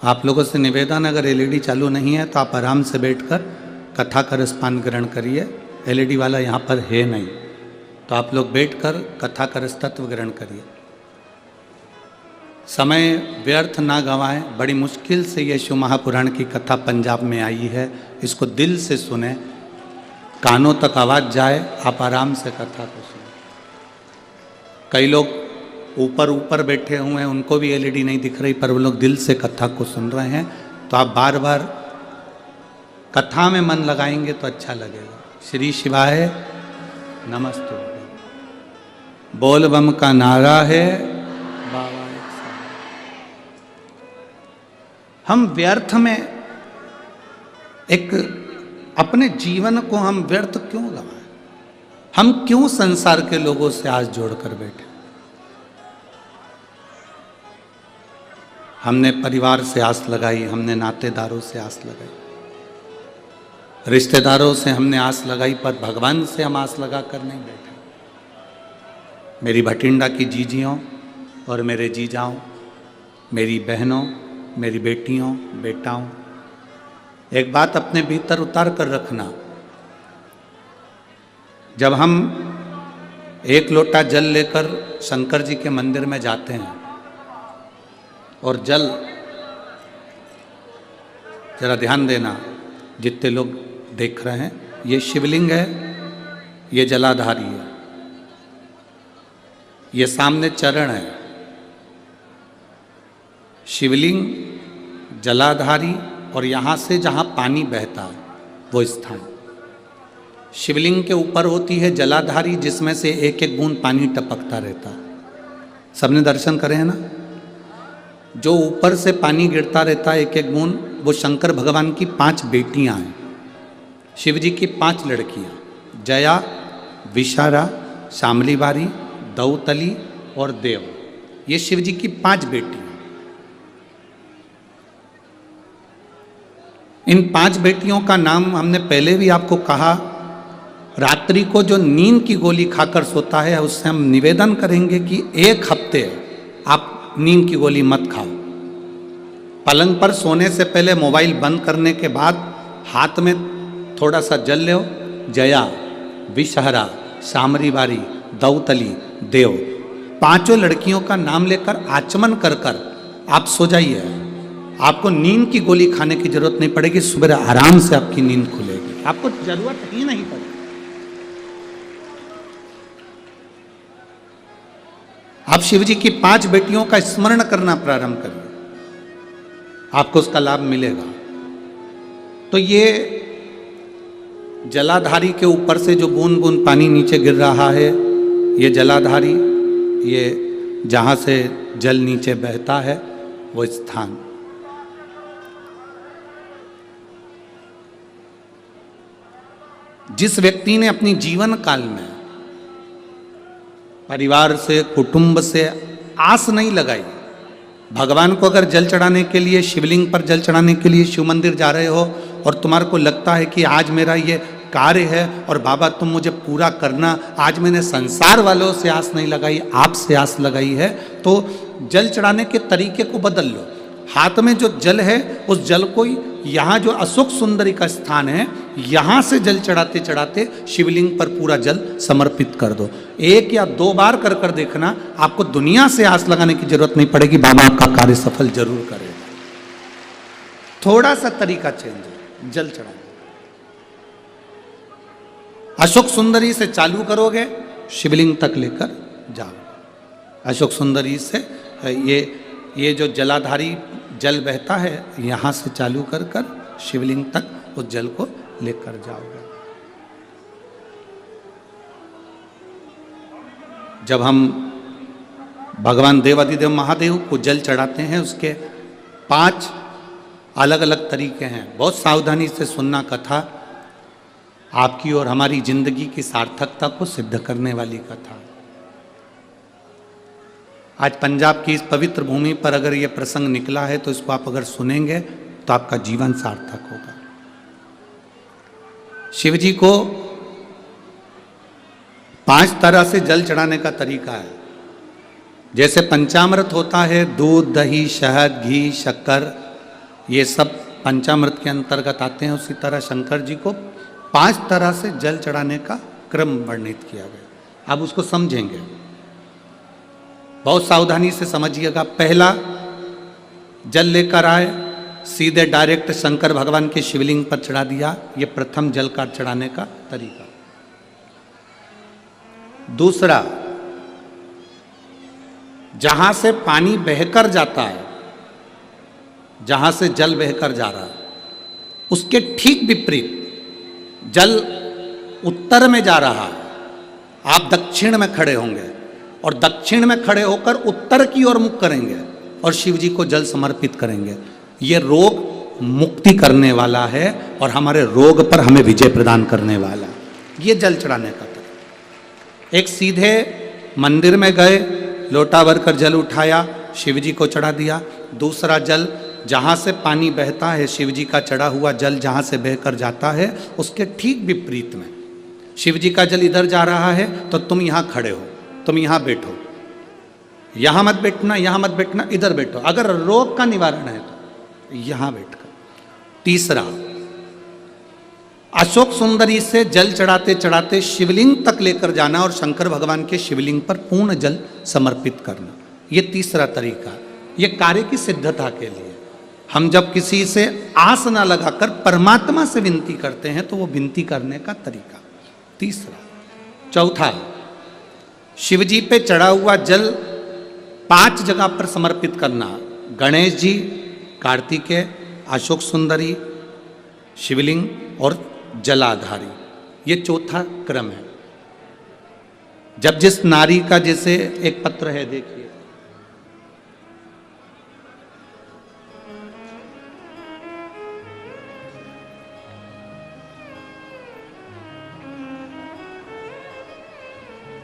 आप लोगों से निवेदन, अगर एलईडी चालू नहीं है तो आप आराम से बैठकर कथा का रसपान ग्रहण करिए। एलईडी वाला यहाँ पर है नहीं, तो आप लोग बैठकर कथा का रस तत्व ग्रहण करिए। समय व्यर्थ ना गंवाएं। बड़ी मुश्किल से ये शिव महापुराण की कथा पंजाब में आई है, इसको दिल से सुने, कानों तक आवाज़ जाए, आप आराम से कथा को सुने। कई लोग ऊपर ऊपर बैठे हुए हैं, उनको भी एलईडी नहीं दिख रही, पर वो लोग दिल से कथा को सुन रहे हैं। तो आप बार बार कथा में मन लगाएंगे तो अच्छा लगेगा। श्री शिवाय नमस्तु। बोल बम का नारा है, बाबा हम व्यर्थ में एक अपने जीवन को हम व्यर्थ क्यों गंवाएं? हम क्यों संसार के लोगों से आस जोड़कर बैठे? हमने परिवार से आस लगाई, हमने नातेदारों से आस लगाई, रिश्तेदारों से हमने आस लगाई, पर भगवान से हम आस लगा कर नहीं बैठे। मेरी भटिंडा की जीजियों और मेरे जीजाओं, मेरी बहनों, मेरी बेटियों, बेटाओं, एक बात अपने भीतर उतार कर रखना। जब हम एक लोटा जल लेकर शंकर जी के मंदिर में जाते हैं और जल, जरा ध्यान देना, जितने लोग देख रहे हैं, ये शिवलिंग है, ये जलाधारी है, ये सामने चरण है। शिवलिंग, जलाधारी, और यहाँ से जहाँ पानी बहता है वो स्थान। शिवलिंग के ऊपर होती है जलाधारी, जिसमें से एक एक बूंद पानी टपकता रहता है। सबने दर्शन करे हैं ना? जो ऊपर से पानी गिरता रहता है एक एक बूंद, वो शंकर भगवान की 5 बेटियां हैं। शिव जी की 5 लड़कियां, जया, विशारा, इन 5 बेटियों का नाम हमने पहले भी आपको कहा। रात्रि को जो नींद की गोली खाकर सोता है, उससे हम निवेदन करेंगे कि 1 हफ्ते आप नींद की गोली मत खाओ। पलंग पर सोने से पहले मोबाइल बंद करने के बाद हाथ में थोड़ा सा जल लो। जया, विषहरा, सामरी बारी, दौतली, देव, 5 लड़कियों का नाम लेकर आचमन कर कर आप सो जाइए। आपको नींद की गोली खाने की जरूरत नहीं पड़ेगी। सुबह आराम से आपकी नींद खुलेगी, आपको जरूरत ही नहीं पड़ेगी। आप शिव जी की 5 बेटियों का स्मरण करना प्रारंभ करिए, आपको उसका लाभ मिलेगा। तो ये जलाधारी के ऊपर से जो बूंद बूंद पानी नीचे गिर रहा है, ये जलाधारी, ये जहाँ से जल नीचे बहता है वो स्थान। जिस व्यक्ति ने अपनी जीवन काल में परिवार से, कुटुंब से आस नहीं लगाई, भगवान को अगर जल चढ़ाने के लिए, शिवलिंग पर जल चढ़ाने के लिए शिव मंदिर जा रहे हो और तुम्हारे को लगता है कि आज मेरा ये कार्य है और बाबा तुम मुझे पूरा करना, आज मैंने संसार वालों से आस नहीं लगाई, आपसे आस लगाई है, तो जल चढ़ाने के तरीके को बदल लो। हाथ में जो जल है उस जल को यहाँ जो अशोक सुंदरी का स्थान है, यहाँ से जल चढ़ाते चढ़ाते शिवलिंग पर पूरा जल समर्पित कर दो। 1 या 2 बार कर कर देखना, आपको दुनिया से आस लगाने की जरूरत नहीं पड़ेगी, बाबा आपका कार्य सफल जरूर करेगा। थोड़ा सा तरीका चेंज है जल चढ़ाने। अशोक सुंदरी से चालू करोगे, शिवलिंग तक लेकर जाओ। अशोक सुंदरी से ये जो जलाधारी जल बहता है, यहाँ से चालू कर कर शिवलिंग तक उस जल को लेकर जाओगे। जब हम भगवान देवाधिदेव महादेव को जल चढ़ाते हैं, उसके 5 अलग अलग तरीके हैं। बहुत सावधानी से सुनना कथा, आपकी और हमारी जिंदगी की सार्थकता को सिद्ध करने वाली कथा। आज पंजाब की इस पवित्र भूमि पर अगर ये प्रसंग निकला है तो इसको आप अगर सुनेंगे तो आपका जीवन सार्थक होगा। शिव जी को 5 तरह से जल चढ़ाने का तरीका है। जैसे पंचामृत होता है, दूध, दही, शहद, घी, शक्कर, ये सब पंचामृत के अंतर्गत आते हैं, उसी तरह शंकर जी को 5 तरह से जल चढ़ाने का क्रम वर्णित किया गया। अब उसको समझेंगे, बहुत सावधानी से समझिएगा। पहला, जल लेकर आए, सीधे डायरेक्ट शंकर भगवान के शिवलिंग पर चढ़ा दिया, ये प्रथम जल का चढ़ाने का तरीका। दूसरा, जहां से पानी बहकर जाता है, जहां से जल बहकर जा रहा है, उसके ठीक विपरीत जल उत्तर में जा रहा है, आप दक्षिण में खड़े होंगे और दक्षिण में खड़े होकर उत्तर की ओर मुख करेंगे और शिव जी को जल समर्पित करेंगे। ये रोग मुक्ति करने वाला है और हमारे रोग पर हमें विजय प्रदान करने वाला। ये जल चढ़ाने का तरीका। एक सीधे मंदिर में गए, लोटा भरकर जल उठाया, शिव जी को चढ़ा दिया। दूसरा जल, जहाँ से पानी बहता है, शिव जी का चढ़ा हुआ जल जहाँ से बहकर जाता है, उसके ठीक विपरीत में शिव जी का जल इधर जा रहा है तो तुम यहाँ खड़े हो, तुम यहाँ बैठो, यहाँ मत बैठना, यहाँ मत बैठना, इधर बैठो। अगर रोग का निवारण है तो यहाँ बैठकर। तीसरा, अशोक सुंदरी से जल चढ़ाते चढ़ाते शिवलिंग तक लेकर जाना और शंकर भगवान के शिवलिंग पर पूर्ण जल समर्पित करना। ये तीसरा तरीका, ये कार्य की सिद्धता के लिए। हम जब किसी से आस ना लगाकर परमात्मा से विनती करते हैं तो वो विनती करने का तरीका। तीसरा। चौथा, शिव जी पे चढ़ा हुआ जल 5 जगह पर समर्पित करना। गणेश जी, कार्तिकेय, अशोक सुंदरी, शिवलिंग और जलाधारी। ये चौथा क्रम है। जब जिस नारी का, जैसे एक पत्र है, देखिए,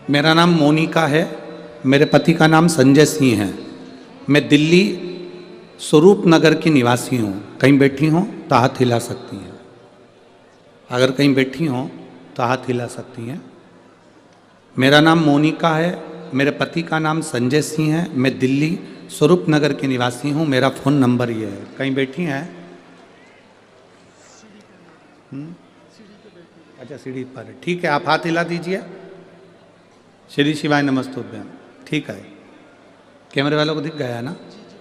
मेरा नाम मोनिका है, मेरे पति का नाम संजय सिंह है। मैं दिल्ली स्वरूप नगर की निवासी हूँ। कहीं बैठी हो तो हाथ हिला सकती हैं। अगर कहीं बैठी हो तो हाथ हिला सकती हैं। मेरा नाम मोनिका है, मेरे पति का नाम संजय सिंह है। मैं दिल्ली स्वरूप नगर की निवासी हूँ। मेरा फ़ोन नंबर ये है। कहीं बैठी हैं? अच्छा, सीढ़ी पर है। ठीक है, आप हाथ हिला दीजिए। श्री शिवाय नमस्तुभ्यम। ठीक है, कैमरे वालों को दिख गया है ना?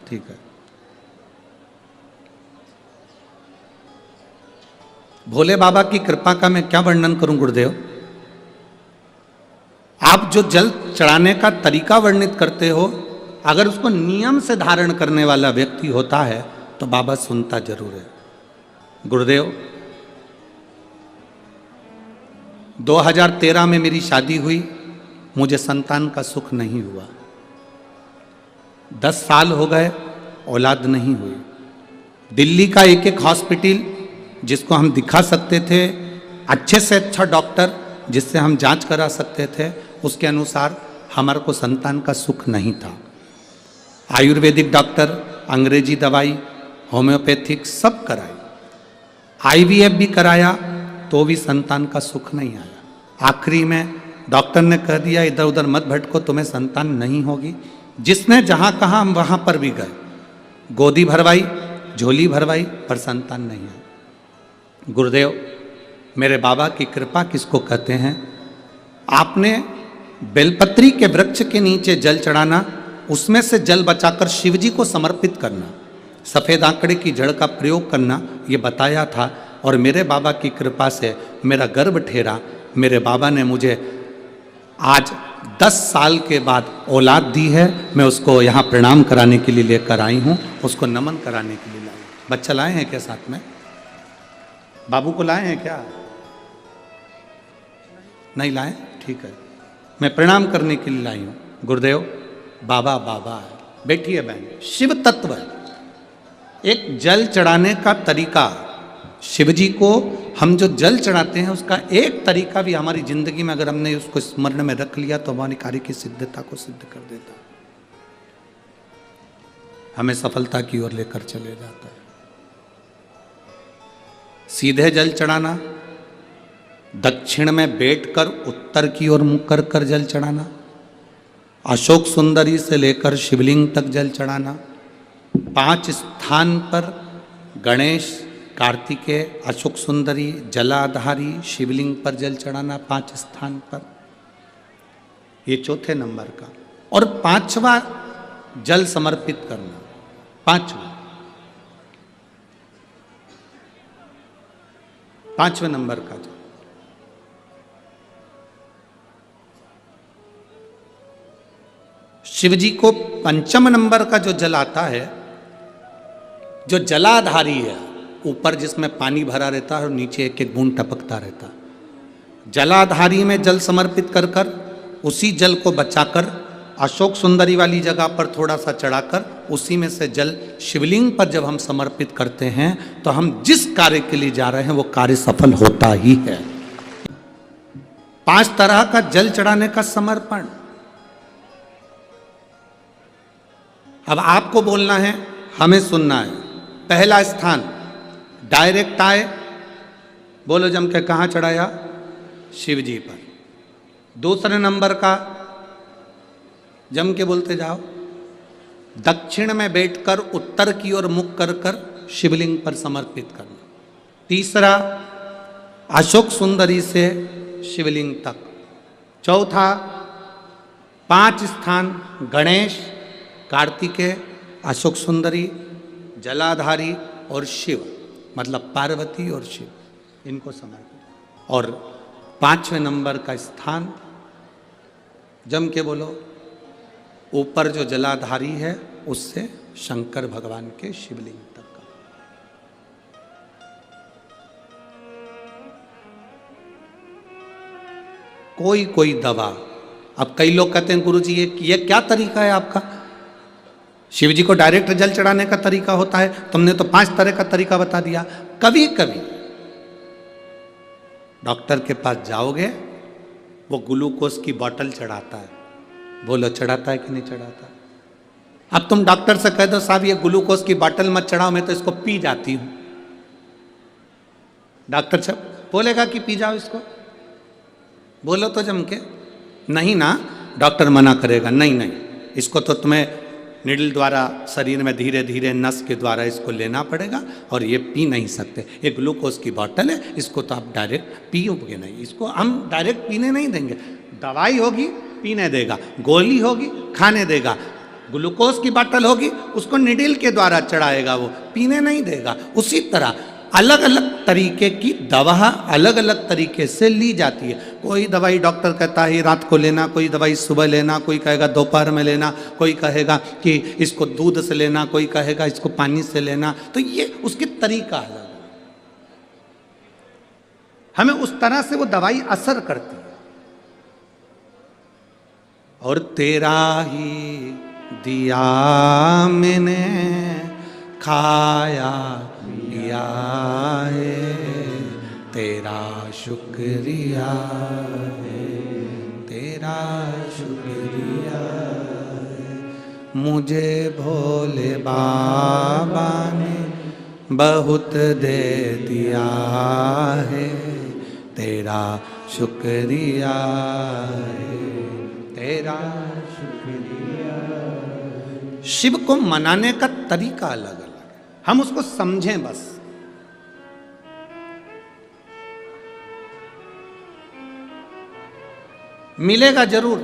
ठीक है। भोले बाबा की कृपा का मैं क्या वर्णन करूं गुरुदेव। आप जो जल चढ़ाने का तरीका वर्णित करते हो, अगर उसको नियम से धारण करने वाला व्यक्ति होता है तो बाबा सुनता जरूर है। गुरुदेव, 2013 में मेरी शादी हुई, मुझे संतान का सुख नहीं हुआ। 10 साल हो गए, औलाद नहीं हुई। दिल्ली का एक एक हॉस्पिटल जिसको हम दिखा सकते थे, अच्छे से अच्छा डॉक्टर जिससे हम जांच करा सकते थे, उसके अनुसार हमारे को संतान का सुख नहीं था। आयुर्वेदिक डॉक्टर, अंग्रेजी दवाई, होम्योपैथिक सब कराई, IVF भी कराया तो भी संतान का सुख नहीं आया। आखिरी में डॉक्टर ने कह दिया इधर उधर मत भटको, तुम्हें संतान नहीं होगी। जिसने जहाँ कहा हम वहाँ पर भी गए, गोदी भरवाई, झोली भरवाई, पर संतान नहीं है। गुरुदेव, मेरे बाबा की कृपा किसको कहते हैं? आपने बेलपत्री के वृक्ष के नीचे जल चढ़ाना, उसमें से जल बचाकर शिवजी को समर्पित करना, सफ़ेद आंकड़े की जड़ का प्रयोग करना, ये बताया था। और मेरे बाबा की कृपा से मेरा गर्भ ठेरा। मेरे बाबा ने मुझे आज 10 साल के बाद औलाद दी है। मैं उसको यहाँ प्रणाम कराने के लिए लेकर आई हूँ, उसको नमन कराने के लिए लाई। बच्चा लाए हैं क्या साथ में? बाबू को लाए हैं क्या? नहीं लाए? ठीक है, मैं प्रणाम करने के लिए लाई हूँ। गुरुदेव, बाबा बाबा है। बैठिए बहन। शिव तत्व है। एक जल चढ़ाने का तरीका, शिवजी को हम जो जल चढ़ाते हैं उसका एक तरीका भी हमारी जिंदगी में अगर हमने उसको स्मरण में रख लिया तो हमारी कार्य की सिद्धता को सिद्ध कर देता है, हमें सफलता की ओर लेकर चले जाता है। सीधे जल चढ़ाना, दक्षिण में बैठकर उत्तर की ओर मुख कर कर जल चढ़ाना, अशोक सुंदरी से लेकर शिवलिंग तक जल चढ़ाना, 5 स्थान पर गणेश, कार्तिकेय, अशोक सुंदरी, जलाधारी, शिवलिंग पर जल चढ़ाना 5 स्थान पर, ये चौथे नंबर का। और 5वां जल समर्पित करना, 5वें नंबर का जल। शिवजी को 5म नंबर का जो जल आता है, जो जलाधारी है, ऊपर जिसमें पानी भरा रहता है और नीचे एक एक बूंद टपकता रहता है, जलाधारी में जल समर्पित कर कर उसी जल को बचाकर अशोक सुंदरी वाली जगह पर थोड़ा सा चढ़ाकर उसी में से जल शिवलिंग पर जब हम समर्पित करते हैं तो हम जिस कार्य के लिए जा रहे हैं वो कार्य सफल होता ही है। 5 तरह का जल चढ़ाने का समर्पण। अब आपको बोलना है, हमें सुनना है। पहला स्थान डायरेक्ट आए, बोलो जम के, कहाँ चढ़ाया? शिव जी पर। दूसरे नंबर का जम के बोलते जाओ, दक्षिण में बैठकर उत्तर की ओर मुख कर कर शिवलिंग पर समर्पित करना। तीसरा अशोक सुंदरी से शिवलिंग तक। चौथा 5 स्थान गणेश, कार्तिकेय, अशोक सुंदरी, जलाधारी और शिव, मतलब पार्वती और शिव, इनको समर्पित। और 5वें नंबर का स्थान जम के बोलो, ऊपर जो जलाधारी है उससे शंकर भगवान के शिवलिंग तक का। कोई कोई दवा। अब कई लोग कहते हैं गुरुजी ये क्या तरीका है आपका? शिव जी को डायरेक्ट जल चढ़ाने का तरीका होता है, तुमने तो 5 तरह का तरीका बता दिया। कभी कभी डॉक्टर के पास जाओगे, वो ग्लूकोज की बोतल चढ़ाता है। बोलो चढ़ाता है कि नहीं चढ़ाता? अब तुम डॉक्टर से कह दो साहब ये ग्लूकोज की बोतल मत चढ़ाओ, मैं तो इसको पी जाती हूं, डॉक्टर साहब बोलेगा कि पी जाओ इसको? बोलो तो जम के, नहीं ना, डॉक्टर मना करेगा, नहीं नहीं, इसको तो तुम्हें निडल द्वारा शरीर में धीरे धीरे नस के द्वारा इसको लेना पड़ेगा और ये पी नहीं सकते, ये ग्लूकोज की बोतल है, इसको तो आप डायरेक्ट पियोगे नहीं, इसको हम डायरेक्ट पीने नहीं देंगे, दवाई होगी पीने देगा, गोली होगी खाने देगा, ग्लूकोज की बोतल होगी उसको निडल के द्वारा चढ़ाएगा, वो पीने नहीं देगा। उसी तरह अलग अलग तरीके की दवा अलग अलग तरीके से ली जाती है। कोई दवाई डॉक्टर कहता है रात को लेना, कोई दवाई सुबह लेना, कोई कहेगा दोपहर में लेना, कोई कहेगा कि इसको दूध से लेना, कोई कहेगा इसको पानी से लेना, तो ये उसके तरीका अलग है, हमें उस तरह से वो दवाई असर करती है। और तेरा ही दिया मैंने खाया पिया है, तेरा शुक्रिया है, तेरा शुक्रिया है, मुझे भोले बाबा ने बहुत दे दिया है, तेरा शुक्रिया है, तेरा शुक्रिया। शिव को मनाने का तरीका अलग अलग है, हम उसको समझें बस। मिलेगा जरूर,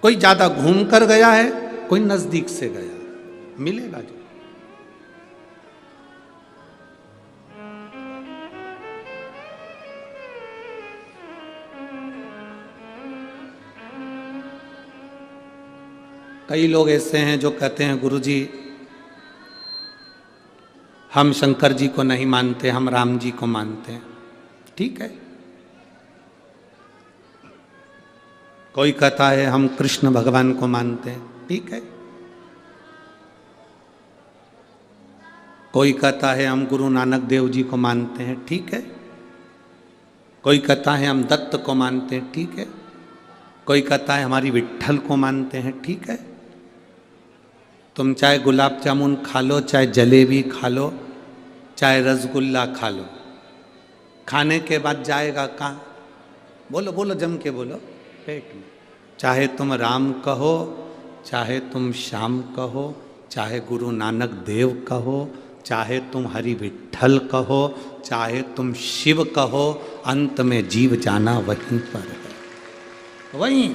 कोई ज्यादा घूम कर गया है, कोई नजदीक से गया, मिलेगा जरूर। कई लोग ऐसे हैं जो कहते हैं गुरुजी हम शंकर जी को नहीं मानते, हम राम जी को मानते हैं, ठीक है। कोई कहता है हम कृष्ण भगवान को मानते हैं, ठीक है। कोई कहता है हम गुरु नानक देव जी को मानते हैं, ठीक है। कोई कहता है हम दत्त को मानते हैं, ठीक है। कोई कहता है हमारी विट्ठल को मानते हैं, ठीक है। तुम चाहे गुलाब जामुन खा लो, चाहे जलेबी खा लो, चाहे रसगुल्ला खा लो, खाने के बाद जाएगा कहाँ? बोलो बोलो जम के बोलो, पेट में। चाहे तुम राम कहो, चाहे तुम श्याम कहो, चाहे गुरु नानक देव कहो, चाहे तुम हरि विट्ठल कहो, चाहे तुम शिव कहो, अंत में जीव जाना वहीं पर है, वहीं।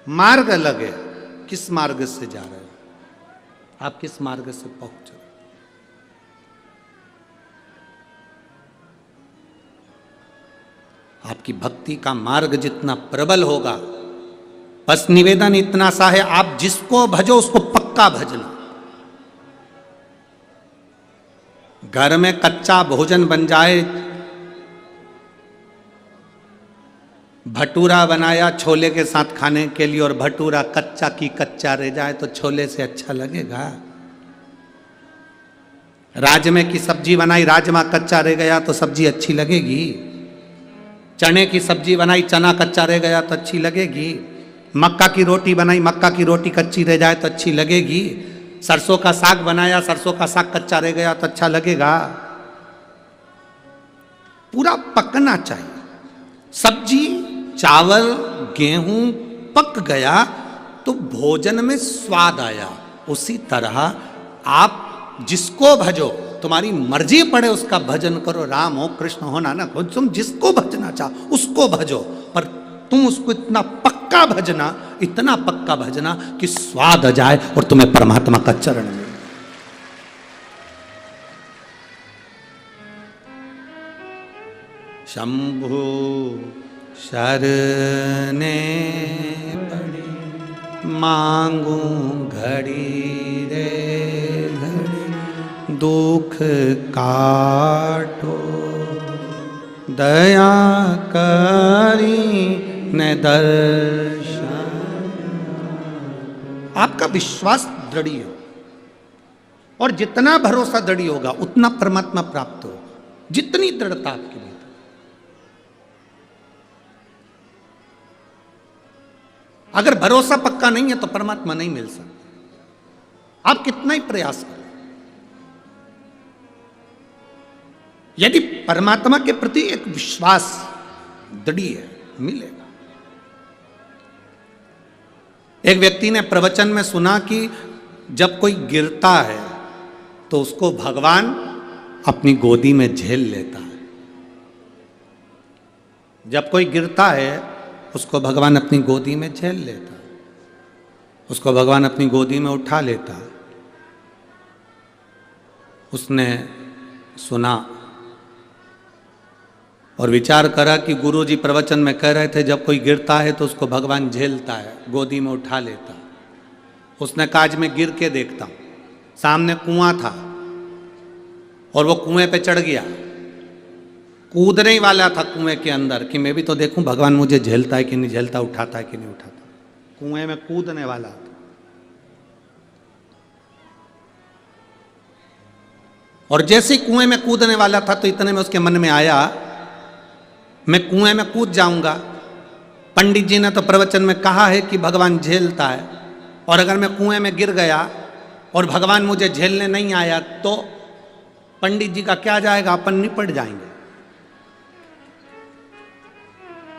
मार्ग अलग है, किस मार्ग से जा रहे हो आप, किस मार्ग से पहुंच रहे हो। आपकी भक्ति का मार्ग जितना प्रबल होगा, बस निवेदन इतना सा है, आप जिसको भजो उसको पक्का भजना। घर में कच्चा भोजन बन जाए, भटूरा बनाया छोले के साथ खाने के लिए और भटूरा कच्चा की कच्चा रह जाए तो छोले से अच्छा लगेगा। राजमे की सब्जी बनाई, राजमा कच्चा रह गया तो सब्जी अच्छी लगेगी। चने की सब्जी बनाई, चना कच्चा रह गया तो अच्छी लगेगी। मक्का की रोटी बनाई, मक्का की रोटी कच्ची रह जाए तो अच्छी लगेगी। सरसों का साग बनाया, सरसों का साग कच्चा रह गया तो अच्छा लगेगा। पूरा पकना चाहिए। सब्जी चावल गेहूं पक गया तो भोजन में स्वाद आया। उसी तरह आप जिसको भजो, तुम्हारी मर्जी पड़े उसका भजन करो, राम हो कृष्ण हो नानक हो, तुम जिसको भजना चाहो उसको भजो, पर तुम उसको इतना पक्का भजना, इतना पक्का भजना कि स्वाद आ जाए और तुम्हें परमात्मा का चरण मिले। शंभु शरने पड़ी मांगू घड़ी रे घड़ी, दुख काटो दया करी न दर्शन। आपका विश्वास दृढ़ हो और जितना भरोसा दृढ़ होगा उतना परमात्मा प्राप्त हो। जितनी दृढ़ता आपके लिए, अगर भरोसा पक्का नहीं है तो परमात्मा नहीं मिल सकता, आप कितना ही प्रयास करें। यदि परमात्मा के प्रति एक विश्वास दृढ़ है, मिलेगा। एक व्यक्ति ने प्रवचन में सुना कि जब कोई गिरता है तो उसको भगवान अपनी गोदी में झेल लेता है। जब कोई गिरता है उसको भगवान अपनी गोदी में झेल लेता है, उसको भगवान अपनी गोदी में उठा लेता है। उसने सुना और विचार करा कि गुरुजी प्रवचन में कह रहे थे जब कोई गिरता है तो उसको भगवान झेलता है, गोदी में उठा लेता है। उसने कहा आज मैं गिर के देखता हूं। सामने कुआं था और वो कुएं पे चढ़ गया, कूदने ही वाला था कुएं के अंदर कि मैं भी तो देखूं भगवान मुझे झेलता है कि नहीं झेलता, उठाता है कि नहीं उठाता। कुएं में कूदने वाला था और जैसे ही कुएं में कूदने वाला था तो इतने में उसके मन में आया मैं कुएं में कूद जाऊंगा। पंडित जी ने तो प्रवचन में कहा है कि भगवान झेलता है, और अगर मैं कुएं में गिर गया और भगवान मुझे झेलने नहीं आया तो पंडित जी का क्या जाएगा, अपन निपट जाएंगे।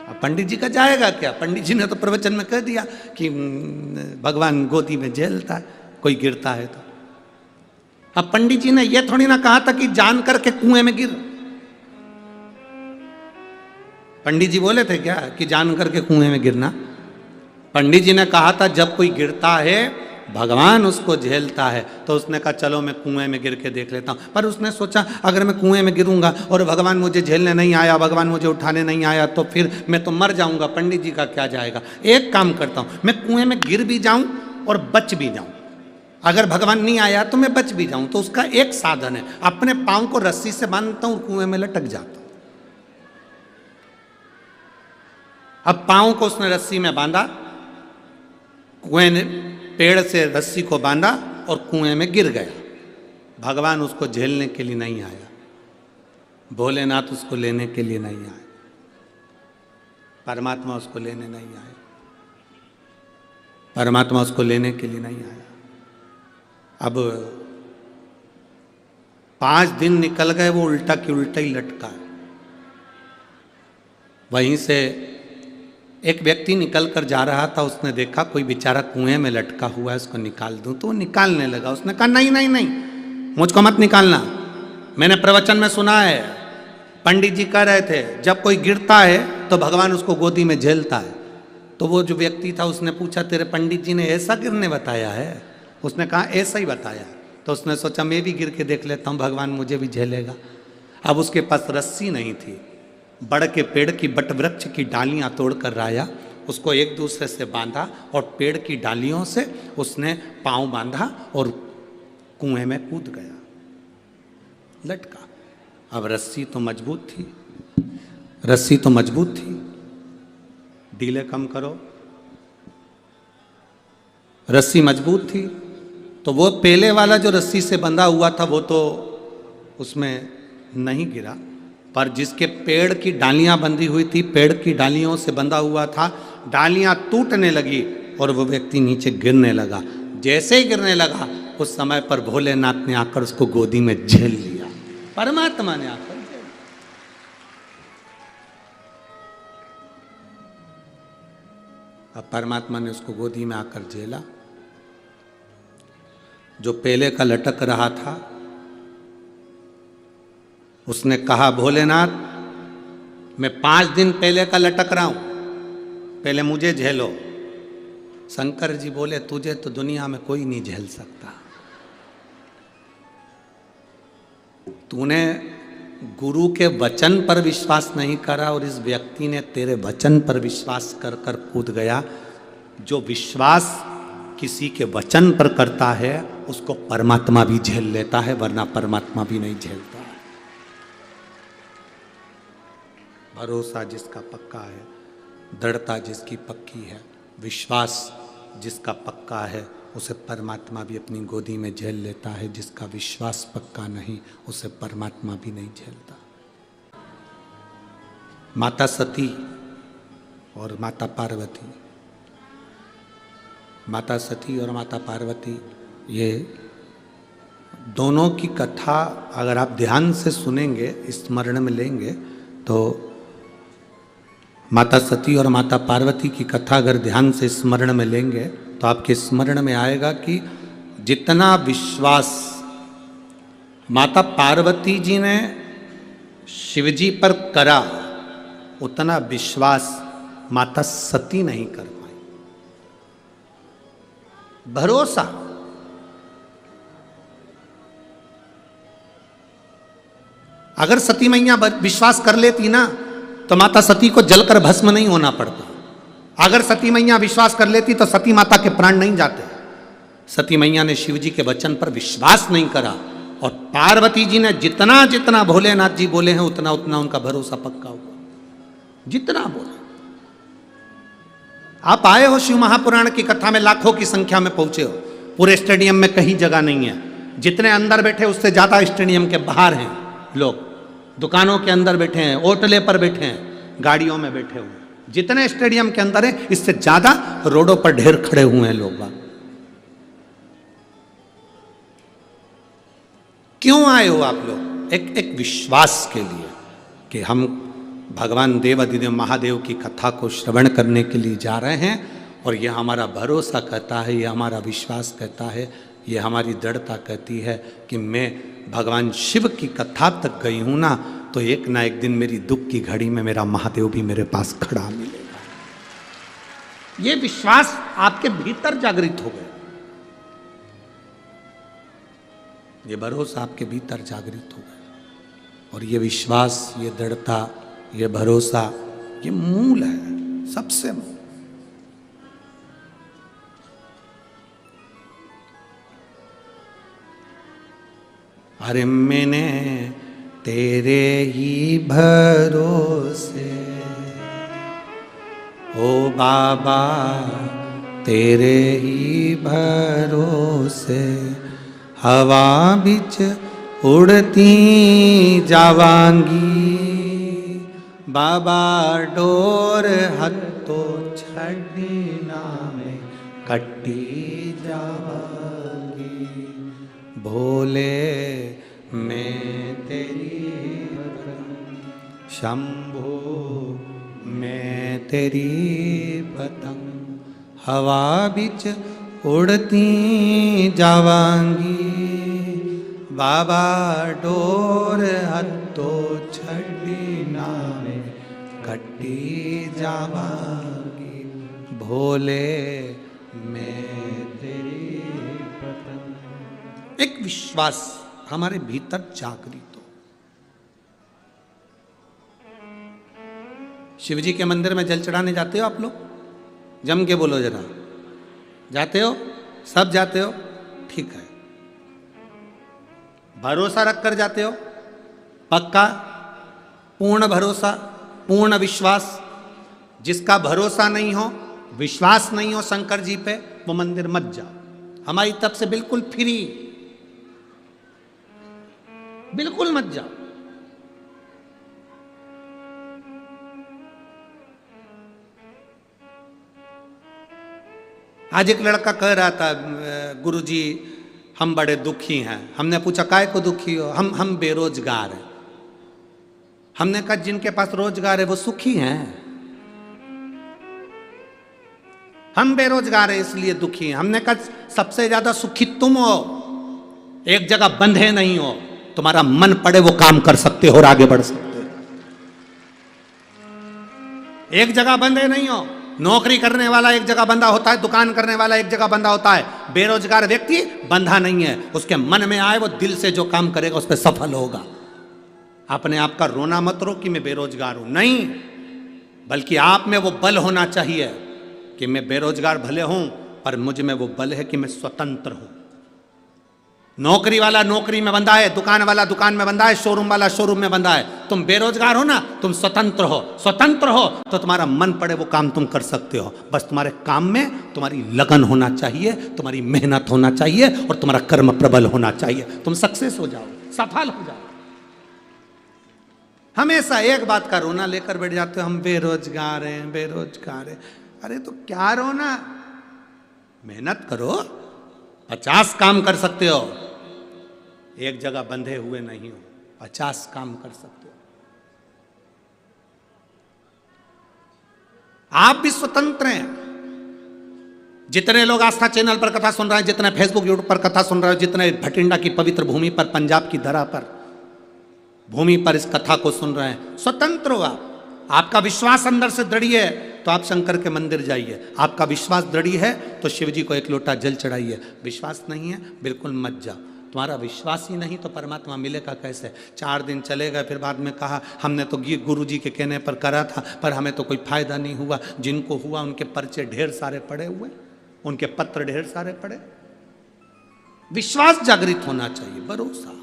अब पंडित जी का जाएगा क्या? पंडित जी ने तो प्रवचन में कह दिया कि भगवान गोदी में झेलता है कोई गिरता है तो। अब पंडित जी ने यह थोड़ी ना कहा था कि जान करके कुएं में गिर। पंडित जी बोले थे क्या कि जान करके कुएं में गिरना? पंडित जी ने कहा था जब कोई गिरता है भगवान उसको झेलता है। तो उसने कहा चलो मैं कुएं में गिर के देख लेता हूं। पर उसने सोचा अगर मैं कुएं में गिरूंगा और भगवान मुझे झेलने नहीं आया, भगवान मुझे उठाने नहीं आया तो फिर मैं तो मर जाऊंगा, पंडित जी का क्या जाएगा। एक काम करता हूं, मैं कुएं में गिर भी जाऊं और बच भी जाऊं। अगर भगवान नहीं आया तो मैं बच भी जाऊं। तो उसका एक साधन है, अपने पांव को रस्सी से बांधता हूं और कुएं में लटक जाता हूं। अब पांव को उसने रस्सी में बांधा, कुएं ने पेड़ से रस्सी को बांधा और कुएं में गिर गया। भगवान उसको झेलने के लिए नहीं आया, भोलेनाथ उसको लेने के लिए नहीं आए, परमात्मा उसको लेने नहीं आए, परमात्मा उसको लेने के लिए नहीं आया। अब 5 दिन निकल गए, वो उल्टा की उल्टा ही लटका है। वहीं से एक व्यक्ति निकल कर जा रहा था, उसने देखा कोई बेचारा कुएं में लटका हुआ है, उसको निकाल दूं। तो वो निकालने लगा। उसने कहा नहीं नहीं नहीं, मुझको मत निकालना। मैंने प्रवचन में सुना है, पंडित जी कह रहे थे जब कोई गिरता है तो भगवान उसको गोदी में झेलता है। तो वो जो व्यक्ति था उसने पूछा तेरे पंडित जी ने ऐसा गिरने बताया है? उसने कहा ऐसा ही बताया। तो उसने सोचा मैं भी गिर के देख लेता हूँ, भगवान मुझे भी झेलेगा। अब उसके पास रस्सी नहीं थी, बड़ के पेड़ की बट वृक्ष की डालियां तोड़कर लाया, उसको एक दूसरे से बांधा और पेड़ की डालियों से उसने पांव बांधा और कुएं में कूद गया, लटका। अब रस्सी तो मजबूत थी, रस्सी तो मजबूत थी, ढीले कम करो, रस्सी मजबूत थी। तो वो पहले वाला जो रस्सी से बंधा हुआ था वो तो उसमें नहीं गिरा, पर जिसके पेड़ की डालियां बंधी हुई थी, पेड़ की डालियों से बंधा हुआ था, डालियां टूटने लगी और वो व्यक्ति नीचे गिरने लगा। जैसे ही गिरने लगा उस समय पर भोलेनाथ ने आकर उसको गोदी में झेल लिया, परमात्मा ने आकर झेल। अब परमात्मा ने उसको गोदी में आकर झेला। जो पहले का लटक रहा था उसने कहा भोलेनाथ मैं 5 दिन पहले का लटक रहा हूं, पहले मुझे झेलो। शंकर जी बोले तुझे तो दुनिया में कोई नहीं झेल सकता। तूने गुरु के वचन पर विश्वास नहीं करा और इस व्यक्ति ने तेरे वचन पर विश्वास कर कर कूद गया। जो विश्वास किसी के वचन पर करता है उसको परमात्मा भी झेल लेता है, वरना परमात्मा भी नहीं झेलता है। भरोसा जिसका पक्का है, दृढ़ता जिसकी पक्की है, विश्वास जिसका पक्का है, उसे परमात्मा भी अपनी गोदी में झेल लेता है। जिसका विश्वास पक्का नहीं उसे परमात्मा भी नहीं झेलता। माता सती और माता पार्वती माता सती और माता पार्वती, ये दोनों की कथा अगर आप ध्यान से सुनेंगे, स्मरण में लेंगे, तो माता सती और माता पार्वती की कथा अगर ध्यान से स्मरण में लेंगे तो आपके स्मरण में आएगा कि जितना विश्वास माता पार्वती जी ने शिवजी पर करा, उतना विश्वास माता सती नहीं कर पाई। भरोसा, अगर सती मैया विश्वास कर लेती ना तो माता सती को जलकर भस्म नहीं होना पड़ता। अगर सती मैया विश्वास कर लेती तो सती माता के प्राण नहीं जाते। सती मैया ने शिव जी के वचन पर विश्वास नहीं करा, और पार्वती जी ने जितना जितना भोलेनाथ जी बोले हैं उतना उतना उनका भरोसा पक्का हुआ। जितना बोले, आप आए हो शिव महापुराण की कथा में, लाखों की संख्या में पहुंचे हो, पूरे स्टेडियम में कहीं जगह नहीं है। जितने अंदर बैठे उससे ज्यादा स्टेडियम के बाहर हैं लोग, दुकानों के अंदर बैठे हैं, ओटले पर बैठे हैं, गाड़ियों में बैठे हुए हैं। जितने स्टेडियम के अंदर है इससे ज्यादा रोडों पर ढेर खड़े हुए हैं लोग। क्यों आए हो आप लोग? एक विश्वास के लिए कि हम भगवान देव अधिदेव महादेव की कथा को श्रवण करने के लिए जा रहे हैं, और यह हमारा भरोसा कहता है, यह हमारा विश्वास कहता है, यह हमारी दृढ़ता कहती है कि मैं भगवान शिव की कथा तक गई हूं ना, तो एक ना एक दिन मेरी दुख की घड़ी में मेरा महादेव भी मेरे पास खड़ा मिलेगा। ये विश्वास आपके भीतर जागृत हो गया, ये भरोसा आपके भीतर जागृत हो गया। और ये विश्वास, ये दृढ़ता, ये भरोसा, ये मूल है, सबसे मूल। अरे मैंने तेरे ही भरोसे, ओ बाबा तेरे ही भरोसे, हवा बिच उड़ती जावांगी, बाबा डोर हत्तो छड़ी नामे कट्टी जावांगी, भोले मैं तेरी शंभो मैं तेरी पतंग, हवा बिच उड़ती जावांगी, बाबा डोर हत्तो छड़ी नामे कट्टी जावांगी, भोले मैं तेरी पतंग। एक विश्वास हमारे भीतर जागृत हो। शिवजी के मंदिर में जल चढ़ाने जाते हो आप लोग? जम के बोलो जरा, जाते हो? सब जाते हो? ठीक है। भरोसा रखकर जाते हो? पक्का? पूर्ण भरोसा, पूर्ण विश्वास? जिसका भरोसा नहीं हो, विश्वास नहीं हो शंकर जी पे, वो मंदिर मत जाओ। हमारी तरफ से बिल्कुल फ्री, बिल्कुल मत जाओ। आज एक लड़का कह रहा था, गुरुजी हम बड़े दुखी हैं। हमने पूछा काय को दुखी हो? हम बेरोजगार हैं। हमने कहा जिनके पास रोजगार है वो सुखी हैं, हम बेरोजगार हैं इसलिए दुखी हैं। हमने कहा सबसे ज्यादा सुखी तुम हो, एक जगह बंधे नहीं हो, तुम्हारा मन पड़े वो काम कर सकते हो और आगे बढ़ सकते हो। एक जगह बंधे नहीं हो। नौकरी करने वाला एक जगह बंधा होता है, दुकान करने वाला एक जगह बंधा होता है। बेरोजगार व्यक्ति बंधा नहीं है, उसके मन में आए वो दिल से जो काम करेगा उस पर सफल होगा। अपने आप का रोना मत रो कि मैं बेरोजगार हूं, नहीं, बल्कि आप में वो बल होना चाहिए कि मैं बेरोजगार भले हूं पर मुझ में वो बल है कि मैं स्वतंत्र हूं। नौकरी वाला नौकरी में बंधा है, दुकान वाला दुकान में बंधा है, शोरूम वाला शोरूम में बंधा है। तुम बेरोजगार हो ना, तुम स्वतंत्र हो। स्वतंत्र हो तो तुम्हारा मन पड़े वो काम तुम कर सकते हो। बस तुम्हारे काम में तुम्हारी लगन होना चाहिए, तुम्हारी मेहनत होना चाहिए और तुम्हारा कर्म प्रबल होना चाहिए। तुम सक्सेस हो जाओ, सफल हो जाओ। हमेशा एक बात का रोना लेकर बैठ जाते हो, हम बेरोजगार हैं, बेरोजगार हैं। अरे तो क्या रोना? मेहनत करो, 50 काम कर सकते हो, एक जगह बंधे हुए नहीं हो, 50 काम कर सकते हो। आप भी स्वतंत्र हैं। जितने लोग आस्था चैनल पर कथा सुन रहे हैं, जितने फेसबुक यूट्यूब पर कथा सुन रहे हो, जितने भटिंडा की पवित्र भूमि पर, पंजाब की धरा पर, भूमि पर इस कथा को सुन रहे हैं, स्वतंत्र हो आप। आपका विश्वास अंदर से दृढ़ है तो आप शंकर के मंदिर जाइए। आपका विश्वास दृढ़ है तो शिव जी को एक लोटा जल चढ़ाइए। विश्वास नहीं है बिल्कुल मत जाओ। तुम्हारा विश्वास ही नहीं तो परमात्मा मिलेगा कैसे? 4 दिन चलेगा, फिर बाद में कहा हमने तो गुरु जी के कहने पर करा था, पर हमें तो कोई फायदा नहीं हुआ। जिनको हुआ उनके पर्चे ढेर सारे पड़े हुए, उनके पत्र ढेर सारे पड़े। विश्वास जागृत होना चाहिए, भरोसा।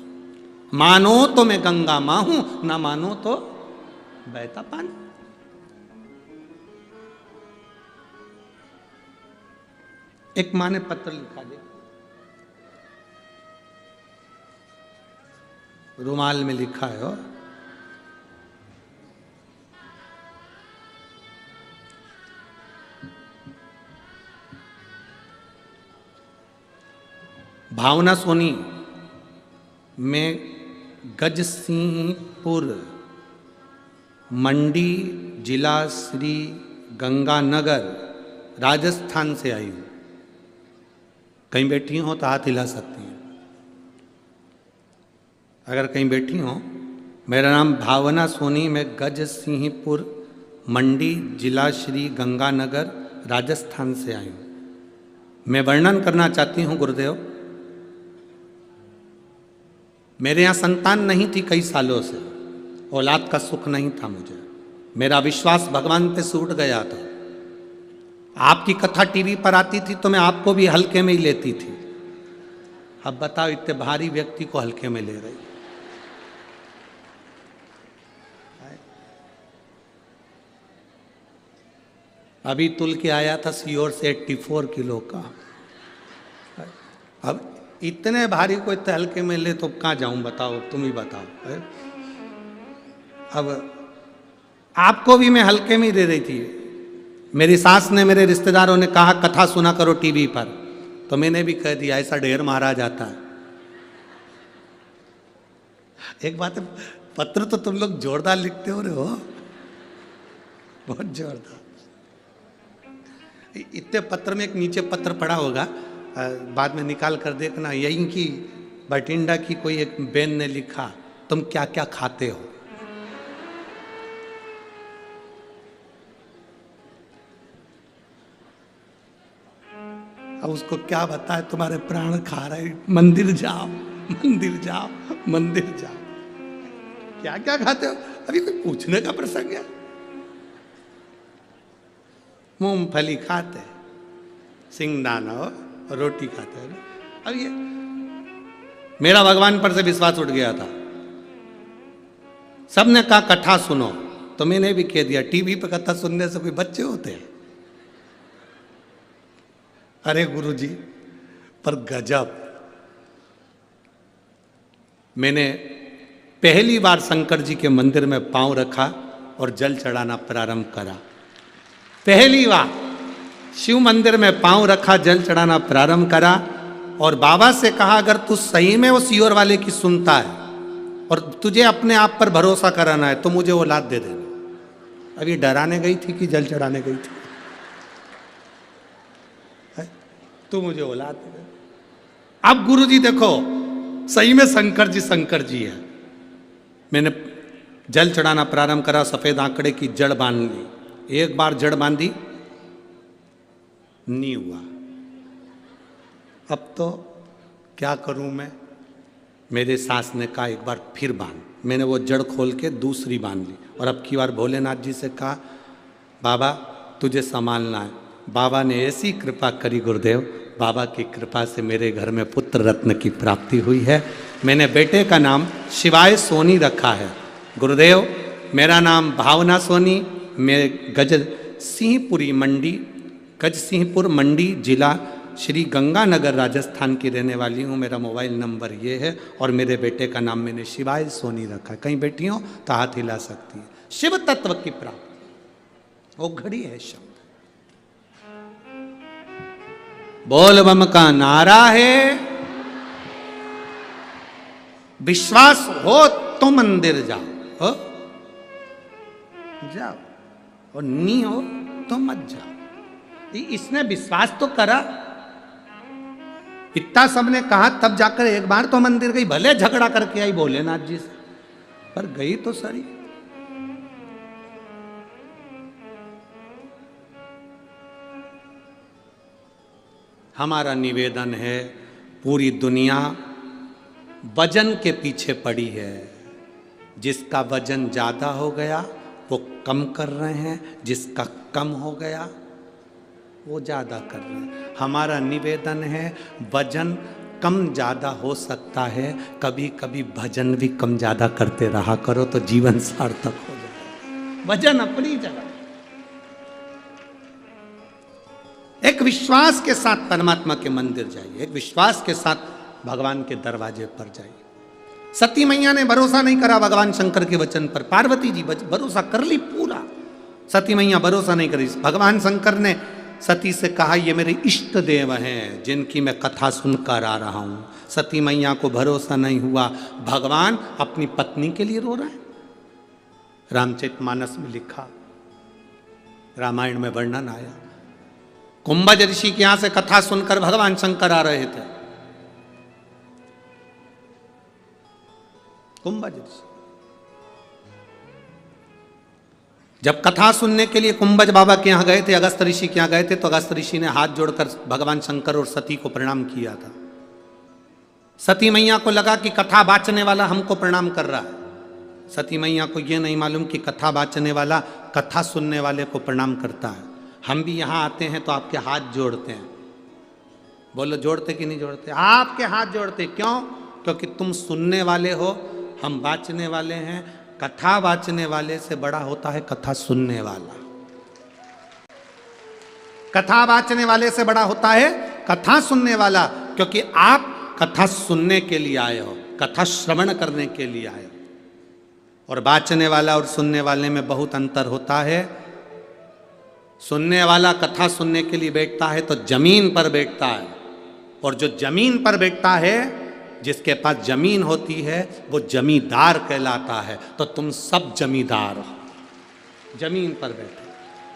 मानो तो मैं गंगा मां हूं, ना मानो तो बहता पानी। एक मां ने पत्र लिखा, दे रुमाल में लिखा है, और भावना सोनी में गजसिंहपुर मंडी जिला श्री गंगानगर राजस्थान से आई हूँ। कहीं बैठी हो तो हाथ हिला सकती हैं अगर कहीं बैठी हो। मेरा नाम भावना सोनी, मैं गजसिंहपुर मंडी जिला श्री गंगानगर राजस्थान से आई हूँ। मैं वर्णन करना चाहती हूँ गुरुदेव, मेरे यहाँ संतान नहीं थी कई सालों से, औलाद का सुख नहीं था मुझे। मेरा विश्वास भगवान पे टूट गया था। आपकी कथा टीवी पर आती थी तो मैं आपको भी हल्के में ही लेती थी। अब बताओ, इतने भारी व्यक्ति को हल्के में ले रही। अभी तुल के आया था सीहोर से 84 किलो का। अब इतने भारी को इतने हल्के में ले तो कहाँ जाऊं? बताओ, तुम ही बताओ। अब आपको भी मैं हल्के में ही दे रही थी। मेरी सास ने, मेरे रिश्तेदारों ने कहा कथा सुना करो टीवी पर, तो मैंने भी कह दिया, ऐसा ढेर मारा जाता है। एक बात है, पत्र तो तुम लोग जोरदार लिखते हो रहे हो, बहुत जोरदार। इतने पत्र में एक नीचे पत्र पड़ा होगा, बाद में निकाल कर देखना। यहीं की भटिंडा की कोई एक बहन ने लिखा, तुम क्या क्या खाते हो। अब उसको क्या बताए, तुम्हारे प्राण खा रहे, मंदिर जाओ, मंदिर जाओ, मंदिर जाओ। क्या क्या खाते हो? अभी कोई पूछने का प्रसंग है? मूंगफली खाते, सिंगदाना और रोटी खाते हैं। अब ये मेरा भगवान पर से विश्वास उठ गया था। सबने कहा कथा सुनो, तो मैंने भी कह दिया, टीवी पर कथा सुनने से कोई बच्चे होते हैं? अरे गुरुजी, पर गजब। मैंने पहली बार शंकर जी के मंदिर में पांव रखा और जल चढ़ाना प्रारंभ करा। पहली बार शिव मंदिर में पांव रखा, जल चढ़ाना प्रारंभ करा, और बाबा से कहा अगर तू सही में वो सीहोर वाले की सुनता है और तुझे अपने आप पर भरोसा कराना है तो मुझे औलाद दे देना। अभी डराने गई थी कि जल चढ़ाने गई थी? तू मुझे औलाद दे देना। अब गुरुजी देखो, सही में शंकर जी है। मैंने जल चढ़ाना प्रारंभ करा, सफेद आंकड़े की जड़ बांध ली। एक बार जड़ बांधी, नहीं हुआ। अब तो क्या करूं मैं? मेरे सास ने कहा एक बार फिर बांध। मैंने वो जड़ खोल के दूसरी बांध ली, और अब की बार भोलेनाथ जी से कहा बाबा तुझे संभालना है। बाबा ने ऐसी कृपा करी गुरुदेव, बाबा की कृपा से मेरे घर में पुत्र रत्न की प्राप्ति हुई है। मैंने बेटे का नाम शिवाय सोनी रखा है। गुरुदेव, मेरा नाम भावना सोनी, मैं गजसिंहपुर मंडी जिला श्री गंगानगर राजस्थान की रहने वाली हूँ। मेरा मोबाइल नंबर ये है, और मेरे बेटे का नाम मैंने शिवाय सोनी रखा है। कहीं बैठी हो तो हाथ हिला सकती है। शिव तत्व की प्राप्ति वो घड़ी है शब्द। बोल बम का नारा है। विश्वास हो तो मंदिर जाओ, हो जाओ, और नहीं हो तो मत जाओ। इसने विश्वास तो करा, इतना सबने कहा, तब जाकर एक बार तो मंदिर गई, भले झगड़ा करके आई भोलेनाथ जी से, पर गई तो सही। हमारा निवेदन है, पूरी दुनिया वजन के पीछे पड़ी है। जिसका वजन ज्यादा हो गया वो कम कर रहे हैं, जिसका कम हो गया वो ज्यादा कर रहे हैं। हमारा निवेदन है, वजन कम ज्यादा हो सकता है, कभी कभी भजन भी कम ज्यादा करते रहा करो तो जीवन सार्थक हो जाए। वजन अपनी जगह, एक विश्वास के साथ परमात्मा के मंदिर जाइए, एक विश्वास के साथ भगवान के दरवाजे पर जाइए। सती मैया ने भरोसा नहीं करा भगवान शंकर के वचन पर, पार्वती जी भरोसा कर ली पूरा, सती मैया भरोसा नहीं करी। भगवान शंकर ने सती से कहा, ये मेरे इष्ट देव हैं जिनकी मैं कथा सुनकर आ रहा हूं। सती मैया को भरोसा नहीं हुआ, भगवान अपनी पत्नी के लिए रो रहे हैं। रामचरितमानस में लिखा, रामायण में वर्णन आया, कुंभज ऋषि के यहां से कथा सुनकर भगवान शंकर आ रहे थे। कुंभज ऋषि जब कथा सुनने के लिए कुंभज बाबा के यहां गए थे, अगस्त ऋषि के यहां गए थे, तो अगस्त ऋषि ने हाथ जोड़कर भगवान शंकर और सती को प्रणाम किया था। सती मैया को लगा कि कथा बाचने वाला हमको प्रणाम कर रहा है। सती मैया को यह नहीं मालूम कि कथा बाचने वाला कथा सुनने वाले को प्रणाम करता है। हम भी यहां आते हैं तो आपके हाथ जोड़ते हैं। बोलो, जोड़ते कि नहीं जोड़ते? आपके हाथ जोड़ते क्यों? क्योंकि तुम सुनने वाले हो, हम बाचने वाले हैं। कथा बाचने वाले से बड़ा होता है कथा सुनने वाला। कथा बाचने वाले से बड़ा होता है कथा सुनने वाला, क्योंकि आप कथा सुनने के लिए आए हो, कथा श्रवण करने के लिए आए हो। और बाचने वाला और सुनने वाले में बहुत अंतर होता है। सुनने वाला कथा सुनने के लिए बैठता है तो जमीन पर बैठता है, और जो जमीन पर बैठता है, जिसके पास जमीन होती है, वो जमींदार कहलाता है। तो तुम सब जमींदार हो, जमीन पर बैठे।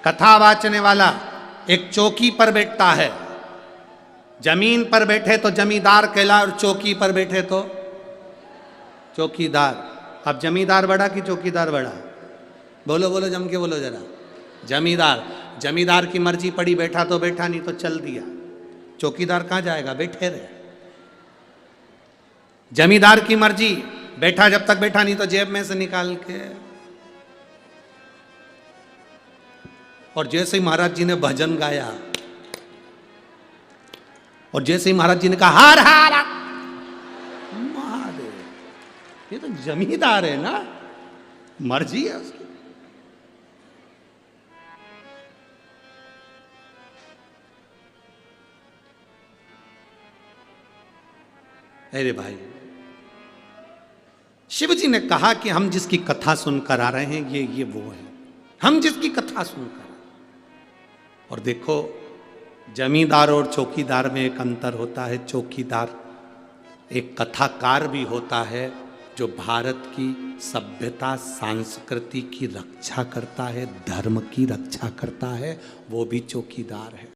कथा वाचने वाला एक चौकी पर बैठता है, जमीन पर बैठे तो जमींदार कहला, और चौकी पर बैठे तो चौकीदार। अब जमींदार बड़ा कि चौकीदार बड़ा? बोलो बोलो, जम के बोलो जरा। जमींदार। जमींदार की मर्जी पड़ी, बैठा तो बैठा, नहीं तो चल दिया। चौकीदार कहां जाएगा? बैठे रहे। जमींदार की मर्जी, बैठा जब तक बैठा, नहीं तो जेब में से निकाल के। और जैसे ही महाराज जी ने भजन गाया, और जैसे ही महाराज जी ने कहा हर हर महादेव, ये तो जमींदार है ना, मर्जी है उसकी। अरे भाई, शिव जी ने कहा कि हम जिसकी कथा सुनकर आ रहे हैं, ये वो है, हम जिसकी कथा सुनकर। और देखो, जमींदार और चौकीदार में एक अंतर होता है। चौकीदार एक कथाकार भी होता है, जो भारत की सभ्यता संस्कृति की रक्षा करता है, धर्म की रक्षा करता है, वो भी चौकीदार है।